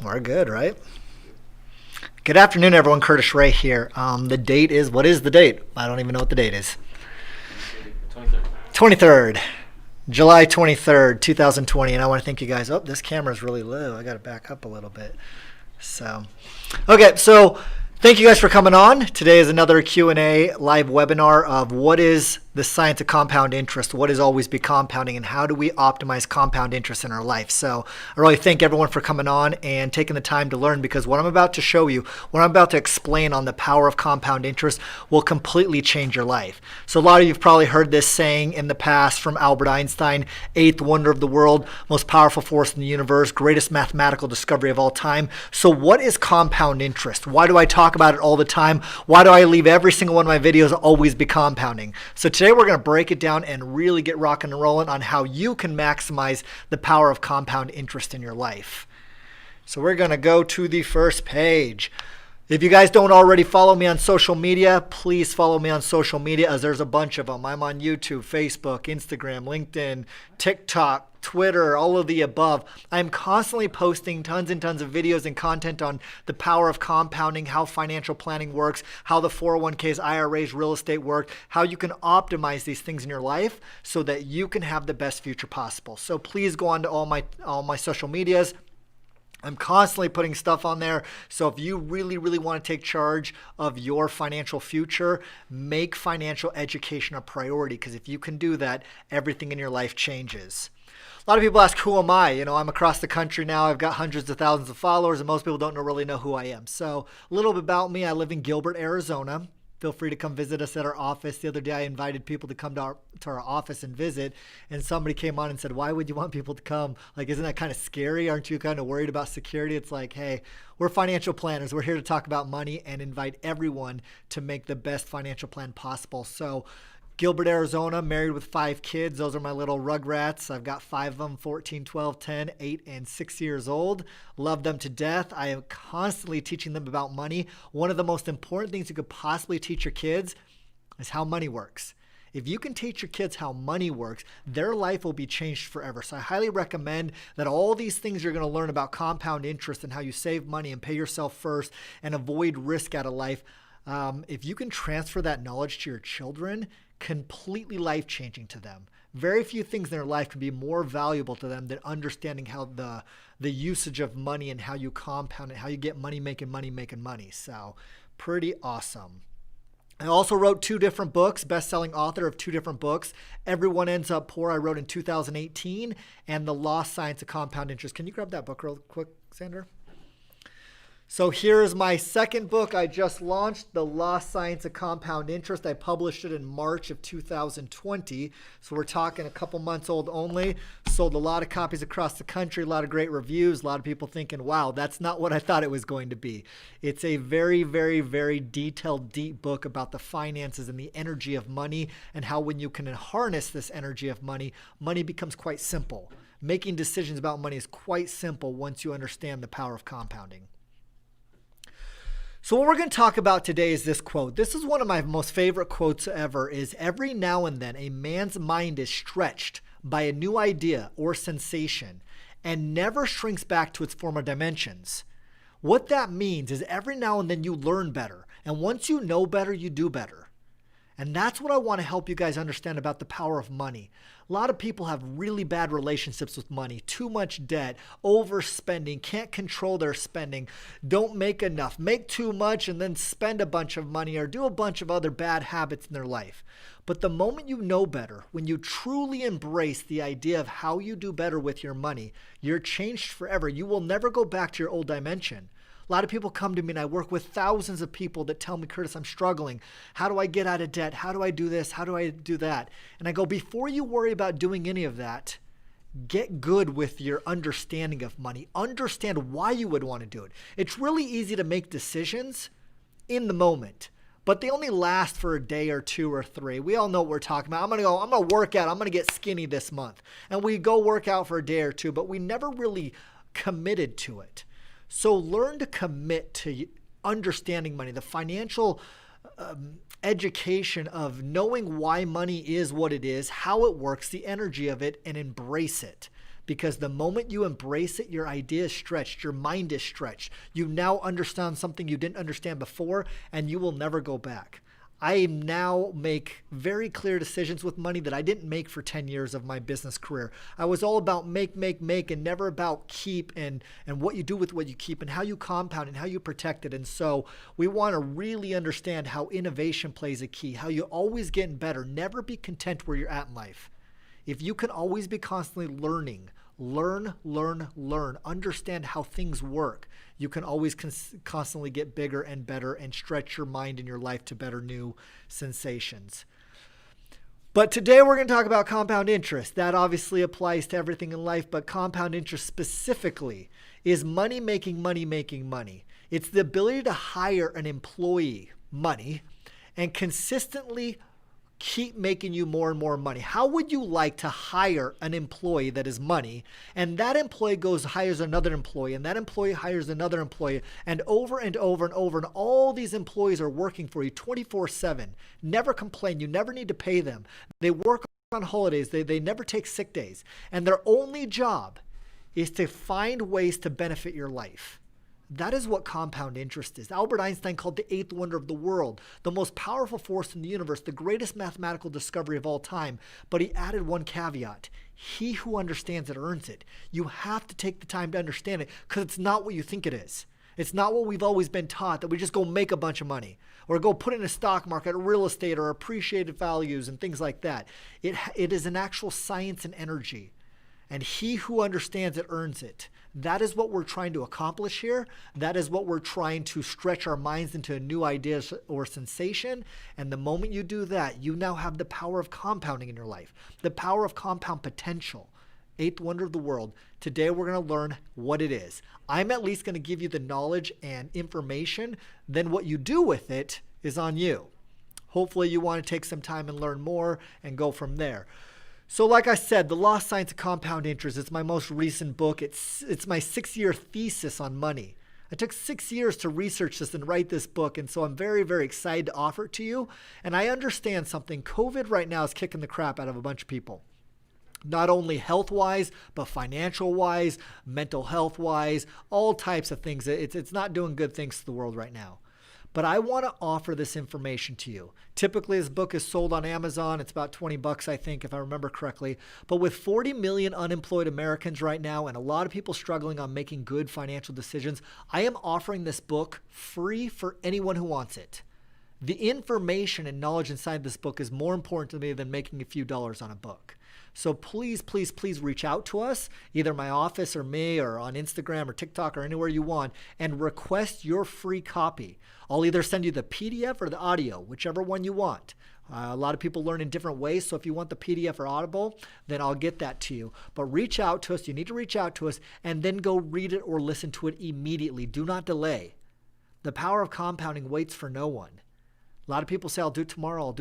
We're good, right? Good afternoon, everyone. Curtis Ray here. The date is, what is the date? I don't even know what the date is. 23rd. July 23rd, 2020. And I want to thank you guys. Oh, this camera is really low. I got to back up a little bit. Okay, so thank you guys for coming on. Today is another Q&A live webinar of what is the science of compound interest, what is always be compounding, and how do we optimize compound interest in our life. So I really thank everyone for coming on and taking the time to learn, because what I'm about to show you, what I'm about to explain on the power of compound interest will completely change your life. So a lot of you have probably heard this saying in the past from Albert Einstein: eighth wonder of the world, most powerful force in the universe, greatest mathematical discovery of all time. So what is compound interest? Why do I talk about it all the time? Why do I leave every single one of my videos always be compounding? So today we're going to break it down and really get rocking and rolling on how you can maximize the power of compound interest in your life. So we're going to go to the first page. If you guys don't already follow me on social media, please follow me on social media, as there's a bunch of them. I'm on YouTube, Facebook, Instagram, LinkedIn, TikTok, Twitter, all of the above. I'm constantly posting tons and tons of videos and content on the power of compounding, how financial planning works, how the 401ks, IRAs, real estate work, how you can optimize these things in your life so that you can have the best future possible. So please go on to all my social medias. I'm constantly putting stuff on there. So if you really, really want to take charge of your financial future, make financial education a priority, because if you can do that, everything in your life changes. A lot of people ask, who am I? I'm across the country now. I've got hundreds of thousands of followers, and most people don't really know who I am. So a little bit about me. I live in Gilbert, Arizona. Feel free to come visit us at our office. The other day I invited people to come to our office and visit, and somebody came on and said, why would you want people to come? Like, isn't that kind of scary? Aren't you kind of worried about security? It's like, hey, we're financial planners. We're here to talk about money and invite everyone to make the best financial plan possible. So Gilbert, Arizona, married with 5 kids. Those are my little rugrats. I've got 5 of them, 14, 12, 10, 8, and 6 years old. Love them to death. I am constantly teaching them about money. One of the most important things you could possibly teach your kids is how money works. If you can teach your kids how money works, their life will be changed forever. So I highly recommend that all these things you're going to learn about compound interest and how you save money and pay yourself first and avoid risk out of life, if you can transfer that knowledge to your children, completely life-changing to them. Very few things in their life can be more valuable to them than understanding how the usage of money and how you compound it, how you get money making money. So pretty awesome. I also wrote 2 different books, best-selling author of 2 different books. Everyone Ends Up Poor, I wrote in 2018, and The Lost Science of Compound Interest. Can you grab that book real quick, Sandra? So here's my second book I just launched, The Lost Science of Compound Interest. I published it in March of 2020. So we're talking a couple months old only. Sold a lot of copies across the country, a lot of great reviews, a lot of people thinking, wow, that's not what I thought it was going to be. It's a very, very, very detailed, deep book about the finances and the energy of money, and how when you can harness this energy of money, money becomes quite simple. Making decisions about money is quite simple once you understand the power of compounding. So what we're going to talk about today is this quote. This is one of my most favorite quotes ever, is every now and then a man's mind is stretched by a new idea or sensation and never shrinks back to its former dimensions. What that means is every now and then you learn better. And once you know better, you do better. And that's what I want to help you guys understand about the power of money. A lot of people have really bad relationships with money, too much debt, overspending, can't control their spending, don't make enough, make too much and then spend a bunch of money, or do a bunch of other bad habits in their life. But the moment you know better, when you truly embrace the idea of how you do better with your money, you're changed forever. You will never go back to your old dimension. A lot of people come to me, and I work with thousands of people that tell me, Curtis, I'm struggling. How do I get out of debt? How do I do this? How do I do that? And I go, before you worry about doing any of that, get good with your understanding of money. Understand why you would want to do it. It's really easy to make decisions in the moment, but they only last for a day or 2 or 3. We all know what we're talking about. I'm going to work out. I'm going to get skinny this month. And we go work out for a day or 2, but we never really committed to it. So learn to commit to understanding money, the financial education of knowing why money is what it is, how it works, the energy of it, and embrace it. because the moment you embrace it, your idea is stretched, your mind is stretched. You now understand something you didn't understand before, and you will never go back. I now make very clear decisions with money that I didn't make for 10 years of my business career. I was all about make, and never about keep and what you do with what you keep and how you compound and how you protect it. And so we want to really understand how innovation plays a key, how you always getting better, never be content where you're at in life. If you can always be constantly learning, learn, understand how things work, you can always constantly get bigger and better and stretch your mind and your life to better new sensations. But today we're going to talk about compound interest. That obviously applies to everything in life, but compound interest specifically is money making money. It's the ability to hire an employee, money, and consistently keep making you more and more money. How would you like to hire an employee that is money, and that employee hires another employee, and that employee hires another employee, and over and over, and all these employees are working for you 24/7. Never complain. You never need to pay them. They work on holidays. They never take sick days. And their only job is to find ways to benefit your life. That is what compound interest is. Albert Einstein called it the eighth wonder of the world, the most powerful force in the universe, the greatest mathematical discovery of all time. But he added one caveat. He who understands it earns it. You have to take the time to understand it, because it's not what you think it is. It's not what we've always been taught, that we just go make a bunch of money or go put in a stock market or real estate or appreciated values and things like that. It is an actual science and energy. And he who understands it earns it. That is what we're trying to accomplish here. That is what we're trying to stretch our minds into a new idea or sensation. And the moment you do that, you now have the power of compounding in your life, the power of compound potential. Eighth wonder of the world. Today we're going to learn what it is. I'm at least going to give you the knowledge and information. Then what you do with it is on you. Hopefully you want to take some time and learn more and go from there. So like I said, The Lost Science of Compound Interest, it's my most recent book. It's my 6-year thesis on money. I took 6 years to research this and write this book, and so I'm very, very excited to offer it to you. And I understand something. COVID right now is kicking the crap out of a bunch of people. Not only health-wise, but financial-wise, mental health-wise, all types of things. It's not doing good things to the world right now. But I want to offer this information to you. Typically, this book is sold on Amazon. It's about $20, I think, if I remember correctly. But with 40 million unemployed Americans right now and a lot of people struggling on making good financial decisions, I am offering this book free for anyone who wants it. The information and knowledge inside this book is more important to me than making a few dollars on a book. So please, please, please reach out to us, either my office or me or on Instagram or TikTok or anywhere you want, and request your free copy. I'll either send you the PDF or the audio, whichever one you want. A lot of people learn in different ways, so if you want the PDF or Audible, then I'll get that to you. But reach out to us. You need to reach out to us and then go read it or listen to it immediately. Do not delay. The power of compounding waits for no one. A lot of people say, I'll do it tomorrow,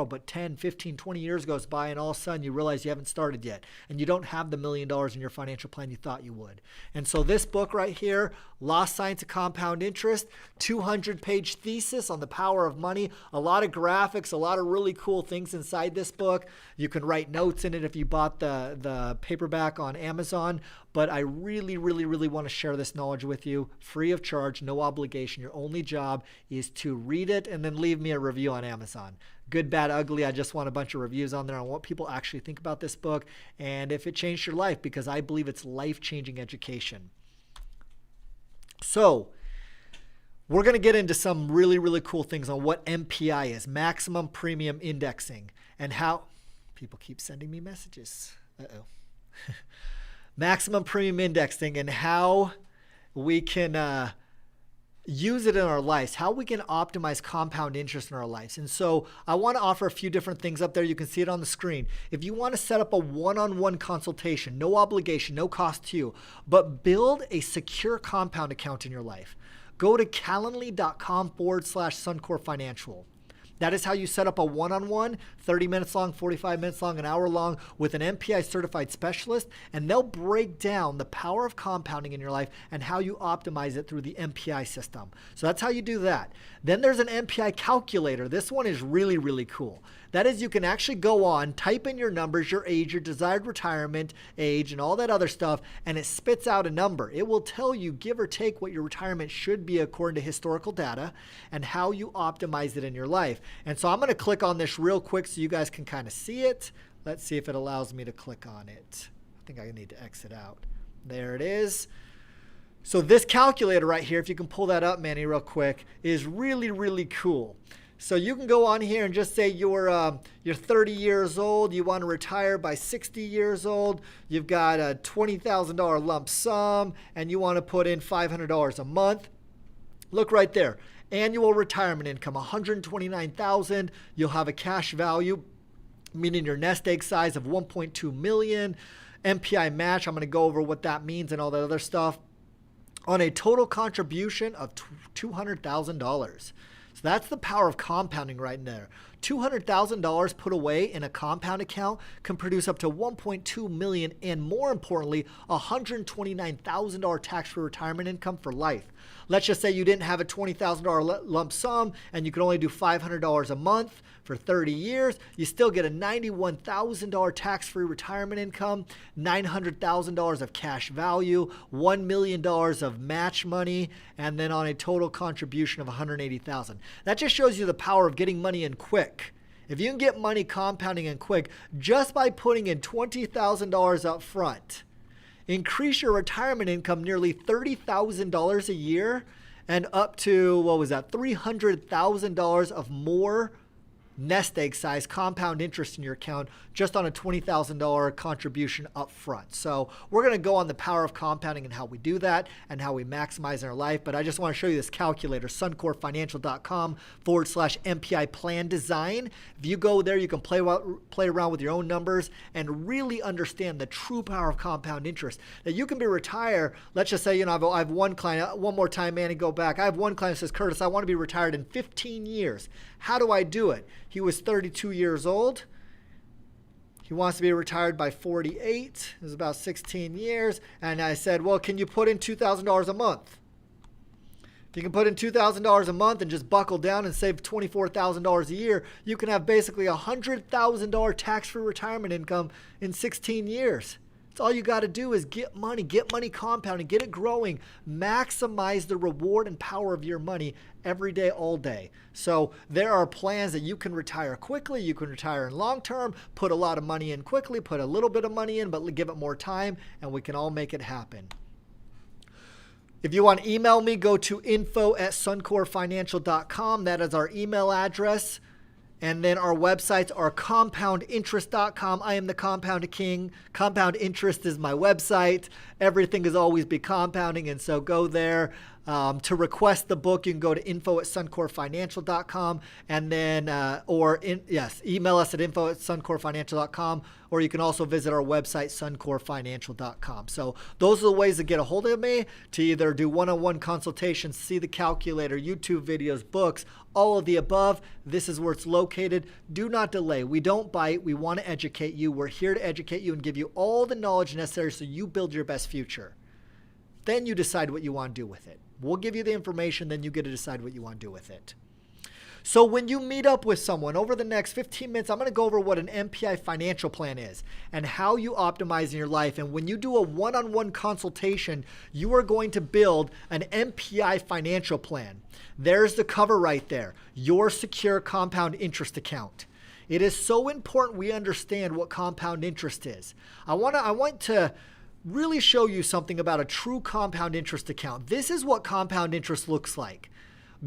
but 10, 15, 20 years goes by and all of a sudden you realize you haven't started yet and you don't have the $1 million in your financial plan you thought you would. And so this book right here, Lost Science of Compound Interest, 200-page thesis on the power of money, a lot of graphics, a lot of really cool things inside this book. You can write notes in it if you bought the paperback on Amazon. But I really, really, really want to share this knowledge with you, free of charge, no obligation. Your only job is to read it and then leave me a review on Amazon. Good, bad, ugly. I just want a bunch of reviews on there on what people actually think about this book and if it changed your life, because I believe it's life-changing education. So we're going to get into some really, really cool things on what MPI is, maximum premium indexing, and how people keep sending me messages. Maximum premium indexing and how we can use it in our lives, how we can optimize compound interest in our lives. And so I want to offer a few different things up there. You can see it on the screen. If you want to set up a one-on-one consultation, no obligation, no cost to you, but build a secure compound account in your life, go to calendly.com/Suncor Financial. That is how you set up a one-on-one, 30 minutes long, 45 minutes long, an hour long with an MPI certified specialist, and they'll break down the power of compounding in your life and how you optimize it through the MPI system. So that's how you do that. Then there's an MPI Calculator. This one is really, really cool. That is, you can actually go on, type in your numbers, your age, your desired retirement age, and all that other stuff, and it spits out a number. It will tell you, give or take, what your retirement should be according to historical data and how you optimize it in your life. And so I'm going to click on this real quick so you guys can kind of see it. Let's see if it allows me to click on it. I think I need to exit out. There it is. So this calculator right here, if you can pull that up, Manny, real quick, is really, really cool. So you can go on here and just say you're 30 years old, you want to retire by 60 years old, you've got a $20,000 lump sum, and you want to put in $500 a month. Look right there. Annual retirement income, $129,000. You'll have a cash value, meaning your nest egg size of $1.2 million. MPI match, I'm going to go over what that means and all that other stuff. On a total contribution of $200,000. So that's the power of compounding right there. $200,000 put away in a compound account can produce up to $1.2 million and, more importantly, $129,000 tax-free retirement income for life. Let's just say you didn't have a $20,000 lump sum and you could only do $500 a month for 30 years. You still get a $91,000 tax-free retirement income, $900,000 of cash value, $1 million of match money, and then on a total contribution of $180,000. That just shows you the power of getting money in quick. If you can get money compounding in quick just by putting in $20,000 up front, increase your retirement income nearly $30,000 a year and up to, what was that, $300,000 of more nest egg size compound interest in your account just on a $20,000 contribution up front. So we're going to go on the power of compounding and how we do that and how we maximize in our life. But I just want to show you this calculator, suncorefinancial.com/MPI plan design. If you go there, you can play around with your own numbers and really understand the true power of compound interest. That you can be retired. Let's just say, I have one client, one more time, Manny, go back. I have one client who says, Curtis, I want to be retired in 15 years. How do I do it? He was 32 years old. He wants to be retired by 48. It was about 16 years. And I said, well, can you put in $2,000 a month? If you can put in $2,000 a month and just buckle down and save $24,000 a year, you can have basically $100,000 tax-free retirement income in 16 years. That's all you got to do is get money compounding, get it growing, maximize the reward and power of your money every day, all day. So there are plans that you can retire quickly, you can retire in long term, put a lot of money in quickly, put a little bit of money in, but give it more time, and we can all make it happen. If you want to email me, go to info@suncorefinancial.com. That is our email address. And then our websites are compoundinterest.com. I am the Compound King. Compound Interest is my website. Everything is always be compounding, and so go there. To request the book, you can go to info@suncorefinancial.com and then, email us at info@suncorefinancial.com, or you can also visit our website, suncorefinancial.com. So those are the ways to get a hold of me, to either do one-on-one consultations, see the calculator, YouTube videos, books, all of the above. This is where it's located. Do not delay. We don't bite. We want to educate you. We're here to educate you and give you all the knowledge necessary so you build your best future. Then you decide what you want to do with it. We'll give you the information, then you get to decide what you want to do with it. So when you meet up with someone over the next 15 minutes, I'm going to go over what an MPI financial plan is and how you optimize in your life. And when you do a one-on-one consultation, you are going to build an MPI financial plan. There's the cover right there, your secure compound interest account. It is so important we understand what compound interest is. I want to really show you something about a true compound interest account. This is what compound interest looks like.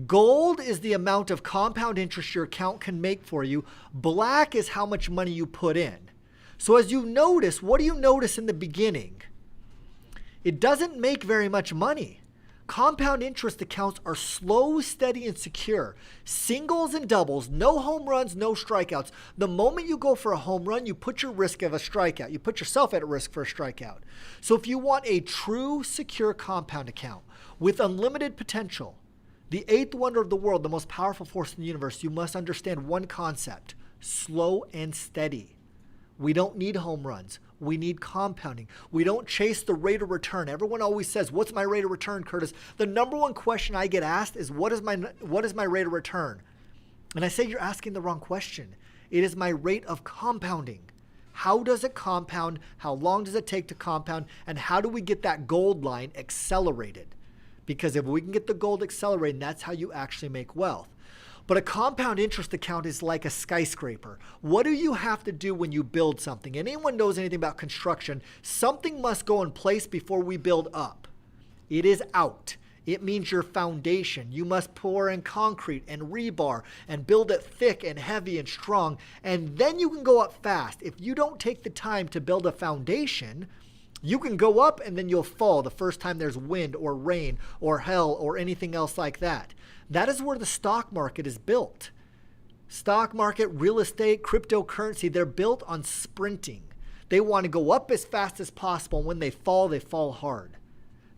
Gold is the amount of compound interest your account can make for you. Black is how much money you put in. So as you notice, what do you notice in the beginning? It doesn't make very much money. Compound interest accounts are slow, steady, and secure. Singles and doubles, no home runs, no strikeouts. The moment you go for a home run, you put your risk of a strikeout. You put yourself at risk for a strikeout. So if you want a true, secure compound account with unlimited potential, The eighth wonder of the world, the most powerful force in the universe, you must understand one concept: slow and steady. We don't need home runs. We need compounding. We don't chase the rate of return. Everyone always says, what's my rate of return, Curtis? The number one question I get asked is, what is my rate of return? And I say, you're asking the wrong question. It is my rate of compounding. How does it compound? How long does it take to compound? And how do we get that gold line accelerated? Because if we can get the gold accelerated, that's how you actually make wealth. But a compound interest account is like a skyscraper. What do you have to do when you build something? Anyone knows anything about construction, something must go in place before we build up. It is out. It means your foundation. You must pour in concrete and rebar and build it thick and heavy and strong. And then you can go up fast. If you don't take the time to build a foundation, you can go up and then you'll fall the first time there's wind or rain or hell or anything else like that. That is where the stock market is built. Stock market, real estate, cryptocurrency, they're built on sprinting. They want to go up as fast as possible. And when they fall hard.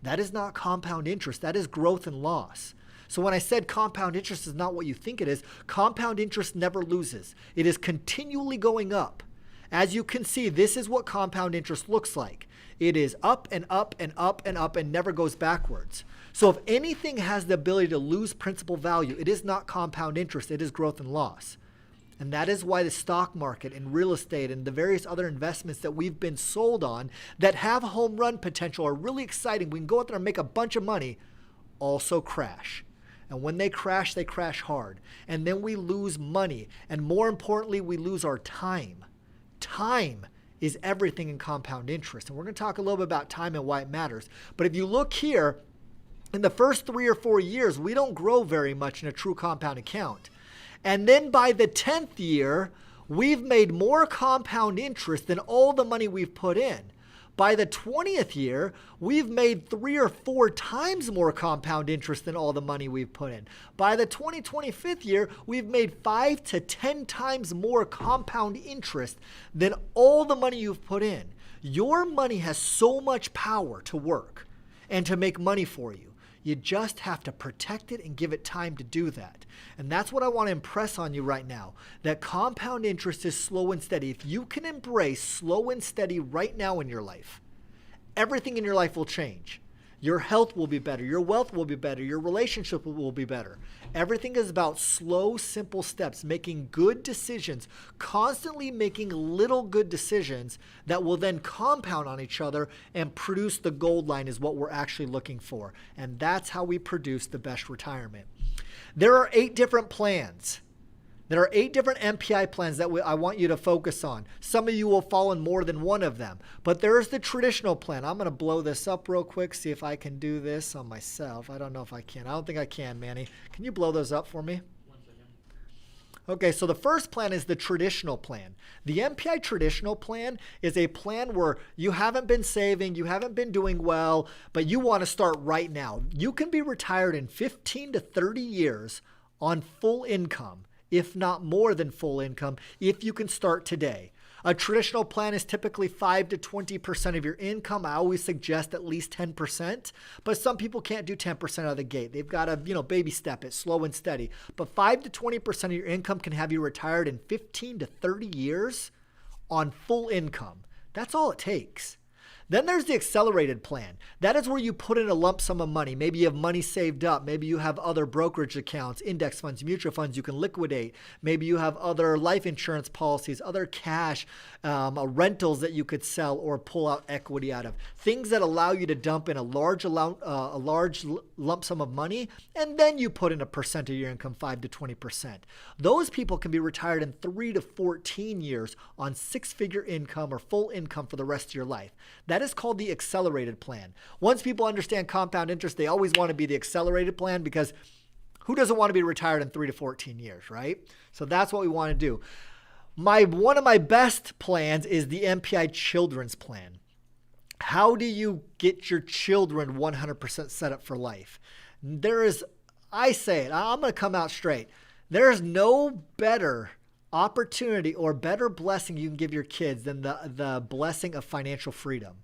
That is not compound interest. That is growth and loss. So when I said compound interest is not what you think it is, compound interest never loses. It is continually going up. As you can see, this is what compound interest looks like. It is up and up and up and up and never goes backwards. So if anything has the ability to lose principal value, it is not compound interest, it is growth and loss. And that is why the stock market and real estate and the various other investments that we've been sold on that have home run potential are really exciting. We can go out there and make a bunch of money, also crash. And when they crash hard. And then we lose money. And more importantly, we lose our time. Time is everything in compound interest. And we're going to talk a little bit about time and why it matters. But if you look here, in the first 3 or 4 years, we don't grow very much in a true compound account. And then by the 10th year, we've made more compound interest than all the money we've put in. By the 20th year, we've made 3 or 4 times more compound interest than all the money we've put in. By the 25th year, we've made 5 to 10 times more compound interest than all the money you've put in. Your money has so much power to work and to make money for you. You just have to protect it and give it time to do that. And that's what I want to impress on you right now, that compound interest is slow and steady. If you can embrace slow and steady right now in your life, everything in your life will change. Your health will be better. Your wealth will be better. Your relationship will be better. Everything is about slow, simple steps, making good decisions, constantly making little good decisions that will then compound on each other and produce the gold line is what we're actually looking for. And that's how we produce the best retirement. There are 8 different plans. There are 8 different MPI plans that I want you to focus on. Some of you will fall in more than one of them. But there's the traditional plan. I'm going to blow this up real quick, see if I can do this on myself. I don't know if I can. I don't think I can, Manny. Can you blow those up for me? 1 second. Okay, so the first plan is the traditional plan. The MPI traditional plan is a plan where you haven't been saving, you haven't been doing well, but you want to start right now. You can be retired in 15 to 30 years on full income, if not more than full income, if you can start today. A traditional plan is typically 5 to 20% of your income. I always suggest at least 10%, but some people can't do 10% out of the gate. They've got to, baby step it, slow and steady. But 5 to 20% of your income can have you retired in 15 to 30 years on full income. That's all it takes. Then there's the accelerated plan. That is where you put in a lump sum of money. Maybe you have money saved up. Maybe you have other brokerage accounts, index funds, mutual funds you can liquidate. Maybe you have other life insurance policies, other cash, rentals that you could sell or pull out equity out of. Things that allow you to dump in a large lump sum of money, and then you put in a percent of your income, 5 to 20%. Those people can be retired in 3 to 14 years on 6-figure income or full income for the rest of your life. That is called the accelerated plan. Once people understand compound interest, they always want to be the accelerated plan because who doesn't want to be retired in 3 to 14 years, right? So that's what we want to do. One of my best plans is the MPI Children's Plan. How do you get your children 100% set up for life? I say it, I'm going to come out straight. There is no better opportunity or better blessing you can give your kids than the blessing of financial freedom.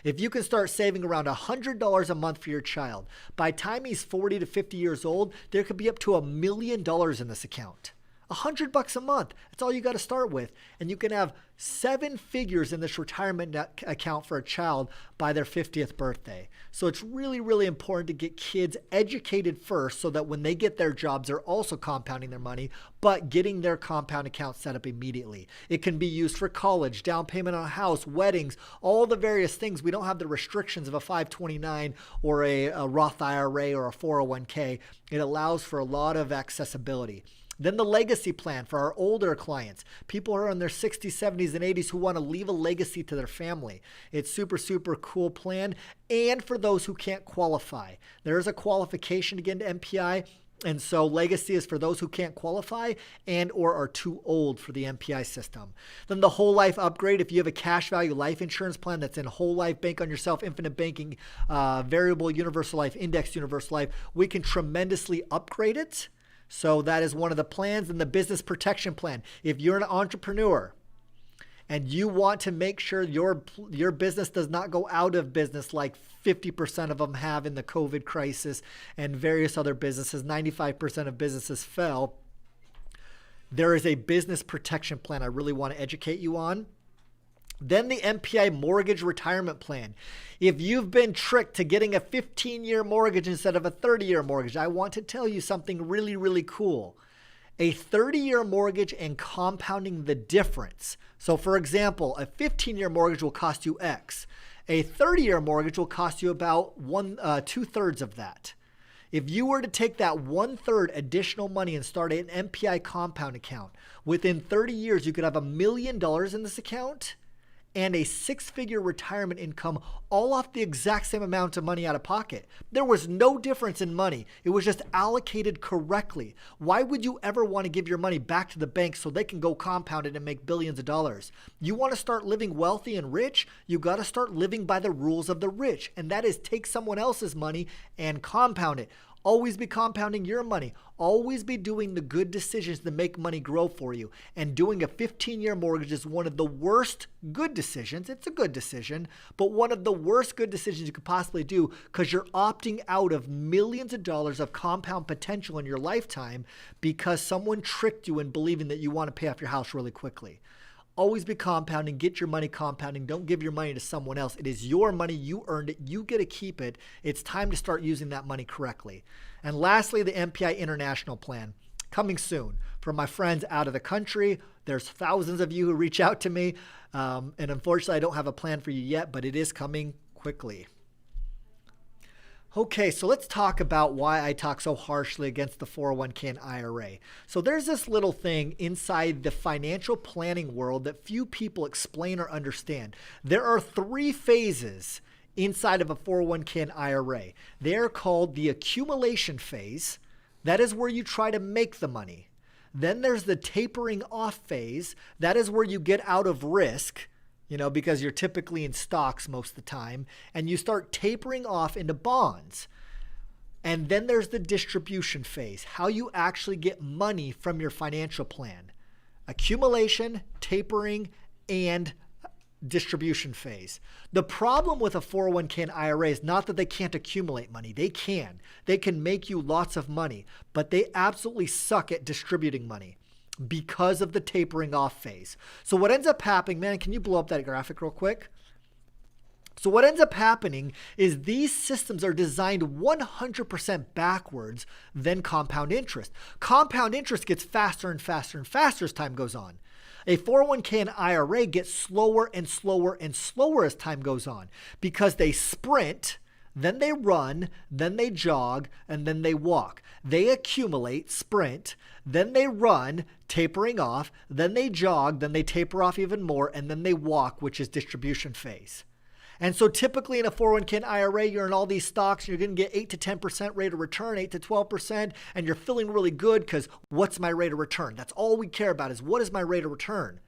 If you can start saving around $100 a month for your child, by the time he's 40 to 50 years old, there could be up to $1 million in this account. $100 a month. That's all you got to start with. And you can have 7 figures in this retirement account for a child by their 50th birthday. So it's really, really important to get kids educated first so that when they get their jobs, they're also compounding their money, but getting their compound account set up immediately. It can be used for college, down payment on a house, weddings, all the various things. We don't have the restrictions of a 529 or a Roth IRA or a 401k. It allows for a lot of accessibility. Then the legacy plan for our older clients, people who are in their 60s, 70s, and 80s who want to leave a legacy to their family. It's super, super cool plan. And for those who can't qualify, there is a qualification to get into MPI. And so legacy is for those who can't qualify and or are too old for the MPI system. Then the whole life upgrade, if you have a cash value life insurance plan that's in whole life, bank on yourself, infinite banking, variable universal life, indexed universal life, we can tremendously upgrade it. So that is one of the plans. And the business protection plan. If you're an entrepreneur and you want to make sure your business does not go out of business like 50% of them have in the COVID crisis and various other businesses, 95% of businesses fell, there is a business protection plan I really want to educate you on. Then the MPI mortgage retirement plan. If you've been tricked to getting a 15-year mortgage instead of a 30-year mortgage, I want to tell you something really, really cool. A 30-year mortgage and compounding the difference. So for example, a 15-year mortgage will cost you X. A 30-year mortgage will cost you about 2/3 of that. If you were to take that 1/3 additional money and start an MPI compound account, within 30 years, you could have $1 million in this account and a 6-figure retirement income all off the exact same amount of money out of pocket. There was no difference in money. It was just allocated correctly. Why would you ever want to give your money back to the bank so they can go compound it and make billions of dollars? You want to start living wealthy and rich? You got to start living by the rules of the rich. And that is take someone else's money and compound it. Always be compounding your money. Always be doing the good decisions to make money grow for you. And doing a 15-year mortgage is one of the worst good decisions. It's a good decision, but one of the worst good decisions you could possibly do because you're opting out of millions of dollars of compound potential in your lifetime because someone tricked you in believing that you want to pay off your house really quickly. Always be compounding. Get your money compounding. Don't give your money to someone else. It is your money. You earned it. You get to keep it. It's time to start using that money correctly. And lastly, the Mpi International Plan. Coming soon. For my friends out of the country, there's thousands of you who reach out to me. And unfortunately, I don't have a plan for you yet, but it is coming quickly. Okay, so let's talk about why I talk so harshly against the 401k and IRA. So there's this little thing inside the financial planning world that few people explain or understand. There are 3 phases inside of a 401k and IRA. They're called the accumulation phase. That is where you try to make the money. Then there's the tapering off phase. That is where you get out of risk. Because you're typically in stocks most of the time, and you start tapering off into bonds. And then there's the distribution phase, how you actually get money from your financial plan. Accumulation, tapering, and distribution phase. The problem with a 401k and IRA is not that they can't accumulate money. They can. They can make you lots of money, but they absolutely suck at distributing money because of the tapering off phase. So what ends up happening, man, can you blow up that graphic real quick? So what ends up happening is these systems are designed 100% backwards than compound interest. Compound interest gets faster and faster and faster as time goes on. A 401k and IRA gets slower and slower and slower as time goes on because they sprint, then they run, then they jog, and then they walk. They accumulate, sprint, then they run, tapering off, then they jog, then they taper off even more, and then they walk, which is distribution phase. And so typically in a 401k and IRA, you're in all these stocks, you're going to get 8 to 10% rate of return, 8 to 12%, and you're feeling really good because what's my rate of return? That's all we care about is what is my rate of return?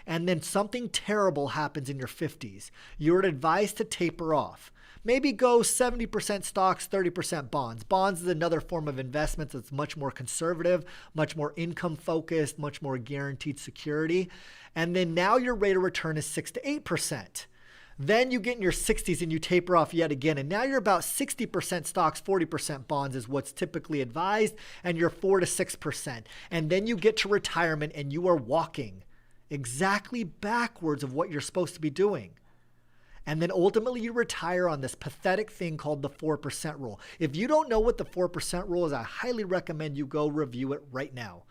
And then something terrible happens in your 50s. You're advised to taper off. Maybe go 70% stocks, 30% bonds. Bonds is another form of investment that's much more conservative, much more income focused, much more guaranteed security. And then now your rate of return is 6 to 8%. Then you get in your 60s and you taper off yet again. And now you're about 60% stocks, 40% bonds is what's typically advised. And you're 4 to 6%. And then you get to retirement and you are walking exactly backwards of what you're supposed to be doing. And then ultimately you retire on this pathetic thing called the 4% rule. If you don't know what the 4% rule is, I highly recommend you go review it right now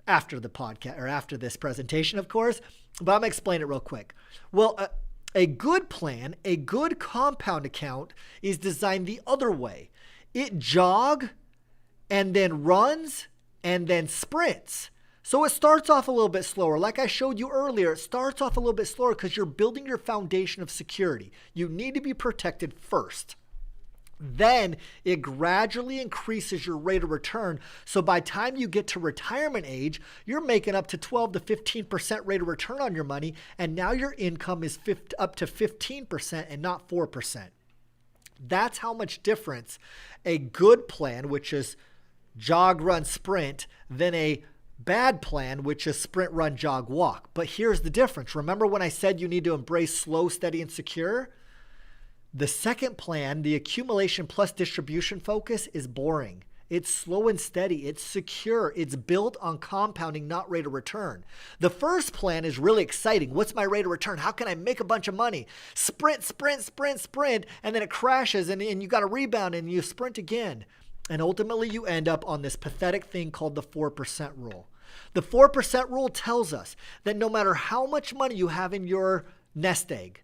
after the podcast or after this presentation, of course. But I'm going to explain it real quick. Well, a good plan, a good compound account is designed the other way. It jogs and then runs and then sprints. So it starts off a little bit slower. Like I showed you earlier, it starts off a little bit slower because you're building your foundation of security. You need to be protected first. Then it gradually increases your rate of return. So by the time you get to retirement age, you're making up to 12 to 15% rate of return on your money. And now your income is up to 15% and not 4%. That's how much difference a good plan, which is jog, run, sprint, than a bad plan, which is sprint, run, jog, walk. But here's the difference. Remember when I said you need to embrace slow, steady, and secure? The second plan, the accumulation plus distribution focus, is boring. It's slow and steady. It's secure. It's built on compounding, not rate of return. The first plan is really exciting. What's my rate of return? How can I make a bunch of money? Sprint, sprint, sprint, sprint, and then it crashes and you got to rebound and you sprint again. And ultimately you end up on this pathetic thing called the 4% rule. The 4% rule tells us that no matter how much money you have in your nest egg,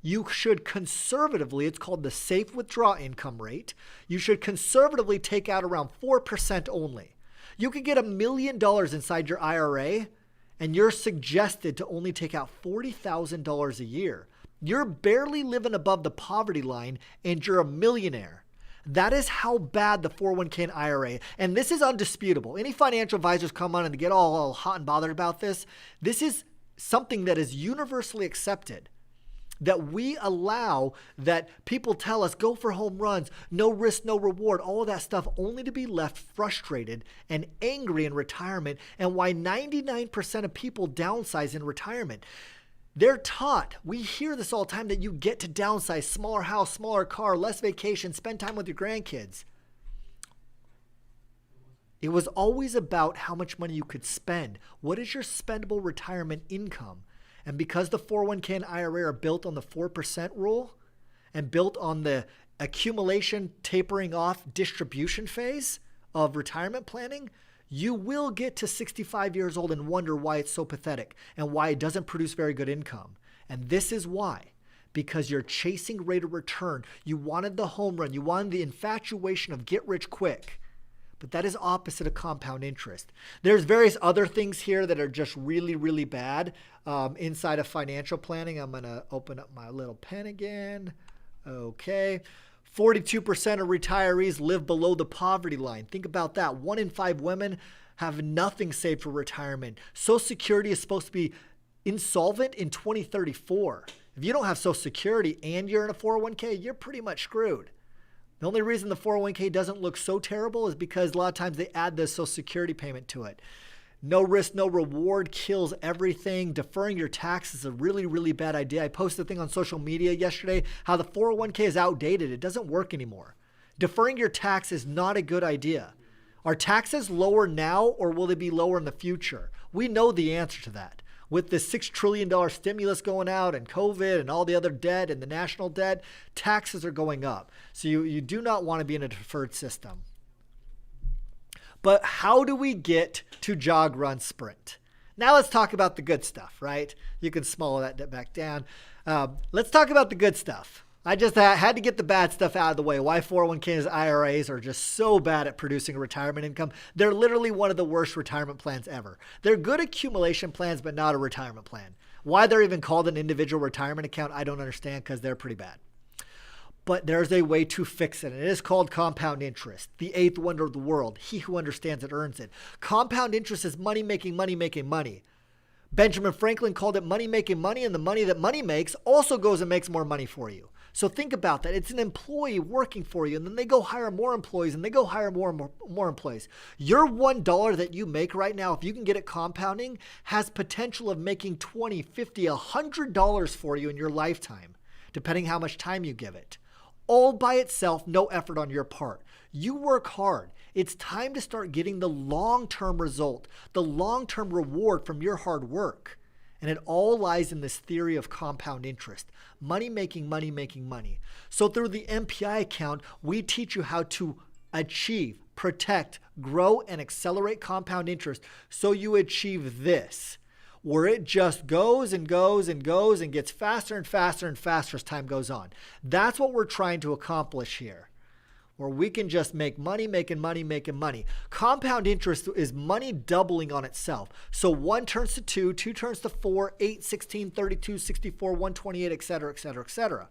you should conservatively, it's called the safe withdrawal income rate, you should conservatively take out around 4% only. You could get $1 million inside your IRA and you're suggested to only take out $40,000 a year. You're barely living above the poverty line and you're a millionaire. That is how bad the 401k and IRA, and this is undisputable. Any financial advisors come on and get all hot and bothered about this. This is something that is universally accepted, that we allow, that people tell us, go for home runs, no risk, no reward, all of that stuff, only to be left frustrated and angry in retirement, and why 99% of people downsize in retirement. They're taught, we hear this all the time, that you get to downsize, smaller house, smaller car, less vacation, spend time with your grandkids. It was always about how much money you could spend. What is your spendable retirement income? And because the 401k and IRA are built on the 4% rule and built on the accumulation, tapering off, distribution phase of retirement planning, you will get to 65 years old and wonder why it's so pathetic and why it doesn't produce very good income. And this is why. Because you're chasing rate of return. You wanted the home run. You wanted the infatuation of get rich quick. But that is opposite of compound interest. There's various other things here that are just really, really bad inside of financial planning. I'm going to open up my little pen again. Okay. 42% of retirees live below the poverty line. Think about that. 1 in 5 women have nothing saved for retirement. Social Security is supposed to be insolvent in 2034. If you don't have Social Security and you're in a 401k, you're pretty much screwed. The only reason the 401k doesn't look so terrible is because a lot of times they add the Social Security payment to it. No risk, no reward kills everything. Deferring your taxes is a really, really bad idea. I posted a thing on social media yesterday how the 401k is outdated. It doesn't work anymore. Deferring your tax is not a good idea. Are taxes lower now or will they be lower in the future? We know the answer to that. With the $6 trillion stimulus going out and COVID and all the other debt and the national debt, taxes are going up. So you do not want to be in a deferred system. But how do we get to jog, run, sprint? Now let's talk about the good stuff, right? You can small that back down. Let's talk about the good stuff. I just had to get the bad stuff out of the way. Why 401ks, IRAs are just so bad at producing a retirement income. They're literally one of the worst retirement plans ever. They're good accumulation plans, but not a retirement plan. Why they're even called an individual retirement account, I don't understand, because they're pretty bad. But there's a way to fix it, and it is called compound interest, the eighth wonder of the world. He who understands it earns it. Compound interest is money making money making money. Benjamin Franklin called it money making money, and the money that money makes also goes and makes more money for you. So think about that. It's an employee working for you, and then they go hire more employees, and they go hire more employees. Your $1 that you make right now, if you can get it compounding, has potential of making $20, $50, $100 for you in your lifetime. depending how much time you give it. All by itself, no effort on your part. You work hard. It's time to start getting the long-term result, the long-term reward from your hard work. And it all lies in this theory of compound interest. Money making, money making, money. So through the MPI account, we teach you how to achieve, protect, grow, and accelerate compound interest so you achieve this, where it just goes and goes and goes and gets faster and faster and faster as time goes on. That's what we're trying to accomplish here, where we can just make money, making money, making money. Compound interest is money doubling on itself. So 1 turns to 2, 2 turns to 4, 8, 16, 32, 64, 128, et cetera, et cetera, et cetera.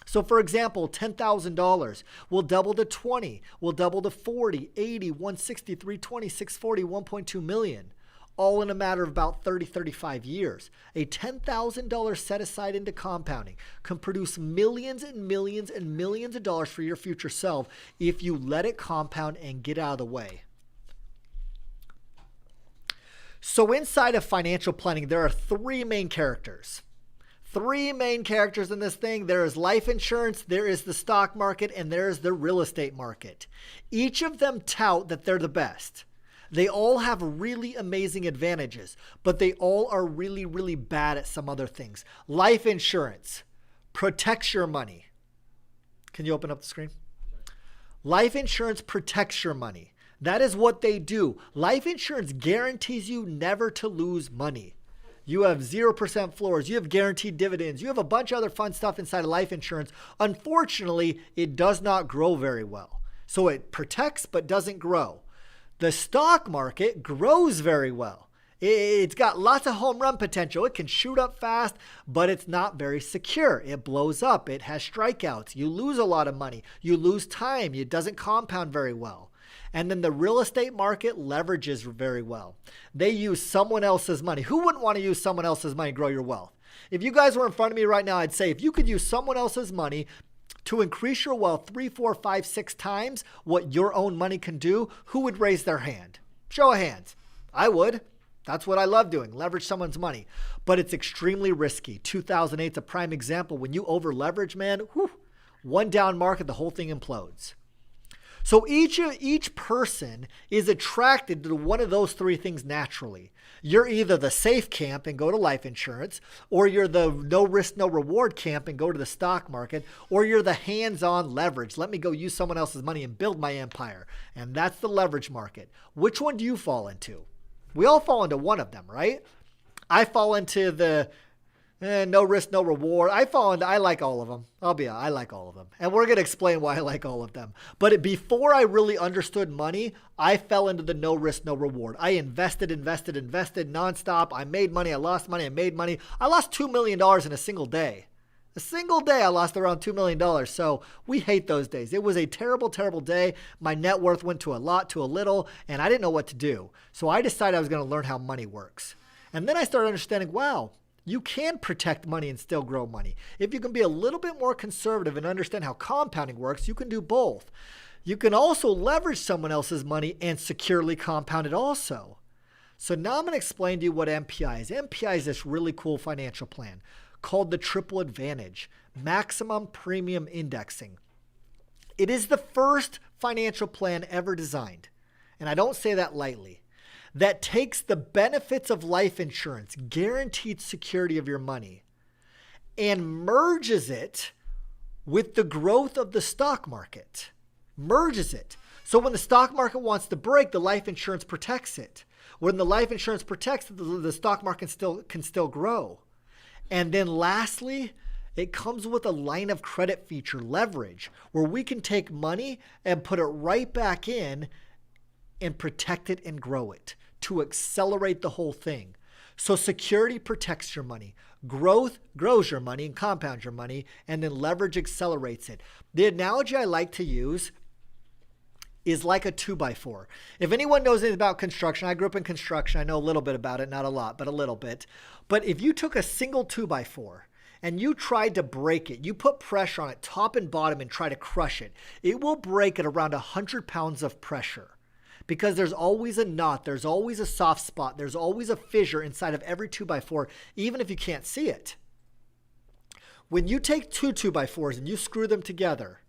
So for example, $10,000 will double to 20, will double to 40, 80, 160, 320, 640, 1.2 million, all in a matter of about 30, 35 years. A $10,000 set aside into compounding can produce millions and millions and millions of dollars for your future self if you let it compound and get out of the way. So inside of financial planning, there are 3 main characters. 3 main characters in this thing. There is life insurance, there is the stock market, and there is the real estate market. Each of them tout that they're the best. They all have really amazing advantages, but they all are really, really bad at some other things. Life insurance protects your money. Can you open up the screen? Life insurance protects your money. That is what they do. Life insurance guarantees you never to lose money. You have 0% floors. You have guaranteed dividends. You have a bunch of other fun stuff inside of life insurance. Unfortunately, it does not grow very well. So it protects but doesn't grow. The stock market grows very well. It's got lots of home run potential. It can shoot up fast, but it's not very secure. It blows up. It has strikeouts. You lose a lot of money. You lose time. It doesn't compound very well. And then the real estate market leverages very well. They use someone else's money. Who wouldn't want to use someone else's money to grow your wealth? If you guys were in front of me right now, I'd say if you could use someone else's money to increase your wealth 3, 4, 5, 6 times what your own money can do, who would raise their hand? Show of hands. I would. That's what I love doing, leverage someone's money. But it's extremely risky. 2008 is a prime example. When you over leverage, man, one down market, the whole thing implodes. So each person is attracted to one of those 3 things naturally. You're either the safe camp and go to life insurance, or you're the no risk, no reward camp and go to the stock market, or you're the hands-on leverage. Let me go use someone else's money and build my empire. And that's the leverage market. Which one do you fall into? We all fall into one of them, right? I fall into the no risk, no reward. I like all of them. I like all of them. And we're going to explain why I like all of them. But before I really understood money, I fell into the no risk, no reward. I invested nonstop. I made money. I lost money. I made money. I lost $2 million in a single day. A single day I lost around $2 million. So we hate those days. It was a terrible, terrible day. My net worth went to a lot, to a little, and I didn't know what to do. So I decided I was going to learn how money works. And then I started understanding, wow, you can protect money and still grow money. If you can be a little bit more conservative and understand how compounding works, you can do both. You can also leverage someone else's money and securely compound it also. So now I'm going to explain to you what MPI is. MPI is this really cool financial plan called the Triple Advantage, Maximum Premium Indexing. It is the first financial plan ever designed, and I don't say that lightly, that takes the benefits of life insurance, guaranteed security of your money, and merges it with the growth of the stock market. Merges it. So when the stock market wants to break, the life insurance protects it. When the life insurance protects it, the stock market can still grow. And then lastly, it comes with a line of credit feature, leverage, where we can take money and put it right back in and protect it and grow it to accelerate the whole thing. So security protects your money, growth grows your money and compounds your money, and then leverage accelerates it. The analogy I like to use is like a 2x4. If anyone knows anything about construction, I grew up in construction. I know a little bit about it, not a lot, but a little bit. But if you took a single 2x4 and you tried to break it, you put pressure on it top and bottom and try to crush it, it will break at around 100 pounds of pressure. Because there's always a knot, there's always a soft spot, there's always a fissure inside of every 2x4, even if you can't see it. When you take two 2x4s and you screw them together,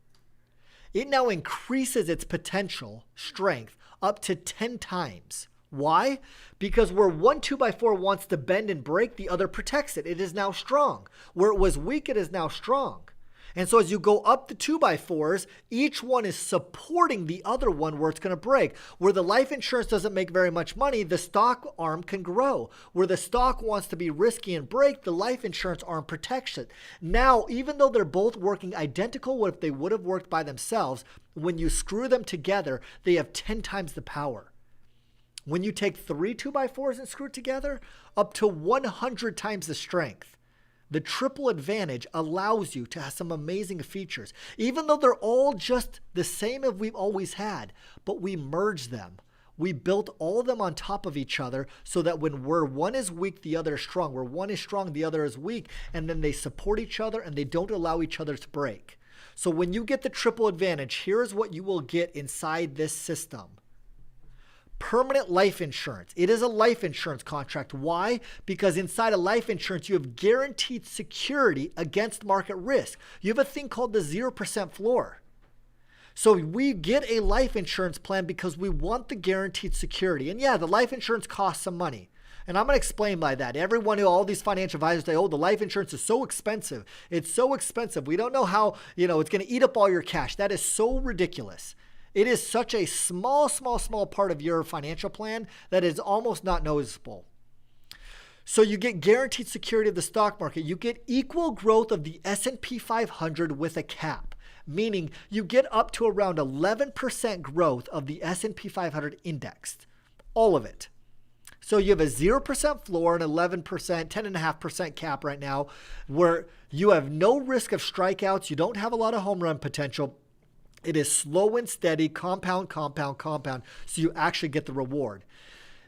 it now increases its potential strength up to 10 times. Why? Because where one 2x4 wants to bend and break, the other protects it. It is now strong. Where it was weak, it is now strong. And so as you go up the 2x4s, each one is supporting the other one where it's going to break. Where the life insurance doesn't make very much money, the stock arm can grow. Where the stock wants to be risky and break, the life insurance arm protects it. Now, even though they're both working identical what if they would have worked by themselves, when you screw them together, they have 10 times the power. When you take three 2x4s and screw it together, up to 100 times the strength. The triple advantage allows you to have some amazing features, even though they're all just the same as we've always had, but we merged them. We built all of them on top of each other so that where one is weak, the other is strong. Where one is strong, the other is weak, and then they support each other and they don't allow each other to break. So when you get the triple advantage, here's what you will get inside this system. Permanent life insurance. It is a life insurance contract. Why? Because inside a life insurance, you have guaranteed security against market risk. You have a thing called the 0% floor. So we get a life insurance plan because we want the guaranteed security. And yeah, the life insurance costs some money. And I'm going to explain by that. Everyone who, all these financial advisors say, oh, the life insurance is so expensive. It's so expensive. We don't know how, it's going to eat up all your cash. That is so ridiculous. It is such a small part of your financial plan that is almost not noticeable. So you get guaranteed security of the stock market. You get equal growth of the S&P 500 with a cap, meaning you get up to around 11% growth of the S&P 500 indexed, all of it. So you have a 0% floor and 11%, 10.5% cap right now, where you have no risk of strikeouts. You don't have a lot of home run potential. It is slow and steady, compound, so you actually get the reward.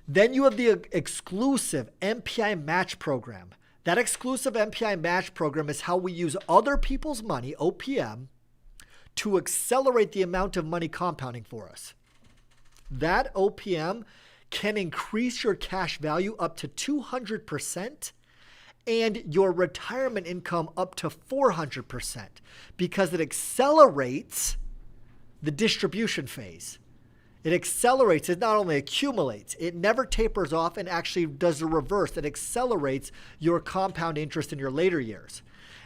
Then you have the exclusive MPI Match Program. That exclusive MPI Match Program is how we use other people's money, OPM, to accelerate the amount of money compounding for us. That OPM can increase your cash value up to 200%. And your retirement income up to 400% because it accelerates the distribution phase. It accelerates, it not only accumulates, it never tapers off and actually does the reverse. It accelerates your compound interest in your later years.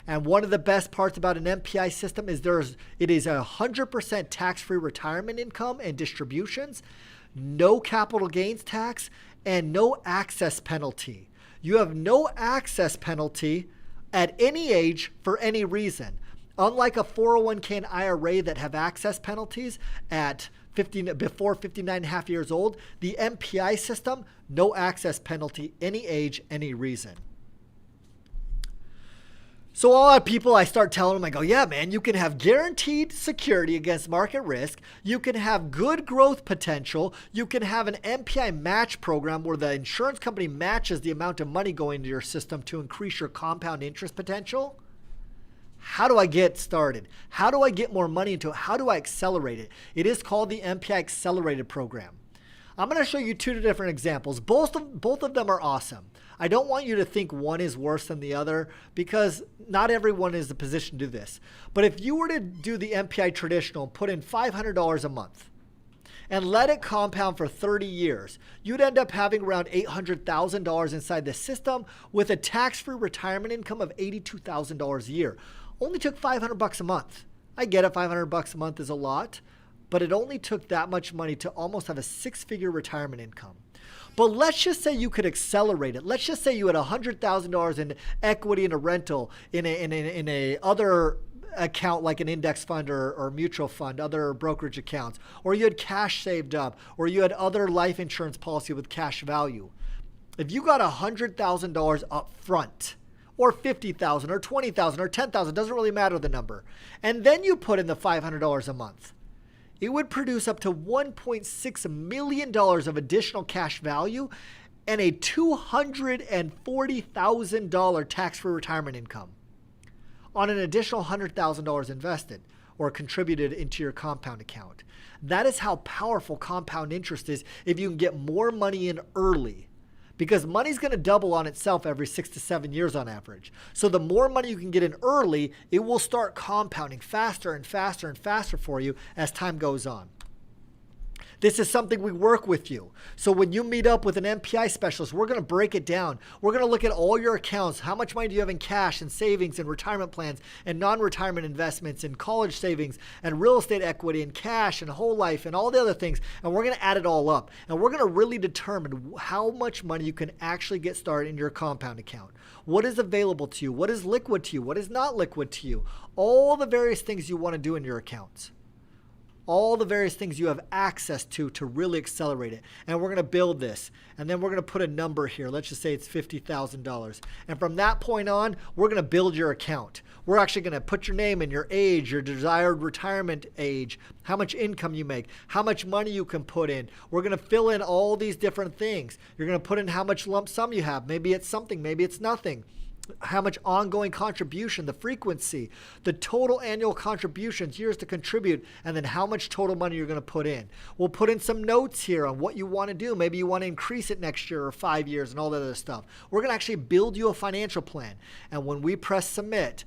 And one of the best parts about an MPI system is it is 100% tax-free retirement income and distributions, no capital gains tax, and no access penalty. You have no access penalty at any age for any reason. Unlike a 401k and IRA that have access penalties before 59 and a half years old, the MPI system, no access penalty, any age, any reason. So a lot of people, I start telling them, I go, yeah, man, you can have guaranteed security against market risk. You can have good growth potential. You can have an MPI match program where the insurance company matches the amount of money going into your system to increase your compound interest potential. How do I get started? How do I get more money into it? How do I accelerate it? It is called the MPI Accelerated Program. I'm going to show you two different examples. Both of them are awesome. I don't want you to think one is worse than the other because not everyone is in a position to do this. But if you were to do the MPI traditional and put in $500 a month and let it compound for 30 years, you'd end up having around $800,000 inside the system with a tax-free retirement income of $82,000 a year. Only took $500 a month. I get it, $500 a month is a lot, but it only took that much money to almost have a six-figure retirement income. But let's just say you could accelerate it. Let's just say you had $100,000 in equity in a rental in a other account like an index fund or mutual fund, other brokerage accounts, or you had cash saved up, or you had other life insurance policy with cash value. If you got $100,000 up front, or $50,000 or $20,000 or $10,000, doesn't really matter the number, and then you put in the $500 a month, it would produce up to $1.6 million of additional cash value and a $240,000 tax-free retirement income on an additional $100,000 invested or contributed into your compound account. That is how powerful compound interest is if you can get more money in early. because money's going to double on itself every 6 to 7 years on average. So the more money you can get in early, it will start compounding faster and faster and faster for you as time goes on. This is something we work with you. So when you meet up with an MPI specialist, we're going to break it down. We're going to look at all your accounts. How much money do you have in cash and savings and retirement plans and non-retirement investments and college savings and real estate equity and cash and whole life and all the other things. And we're going to add it all up. And we're going to really determine how much money you can actually get started in your compound account. What is available to you? What is liquid to you? What is not liquid to you? All the various things you want to do in your accounts. All the various things you have access to really accelerate it. And we're going to build this. And then we're going to put a number here. Let's just say it's $50,000. And from that point on, we're going to build your account. We're actually going to put your name and your age, your desired retirement age, how much income you make, how much money you can put in. We're going to fill in all these different things. You're going to put in how much lump sum you have. Maybe it's something, maybe it's nothing. How much ongoing contribution, the frequency, the total annual contributions, years to contribute, and then how much total money you're going to put in. We'll put in some notes here on what you want to do. Maybe you want to increase it next year or 5 years and all that other stuff. We're going to actually build you a financial plan. And when we press submit,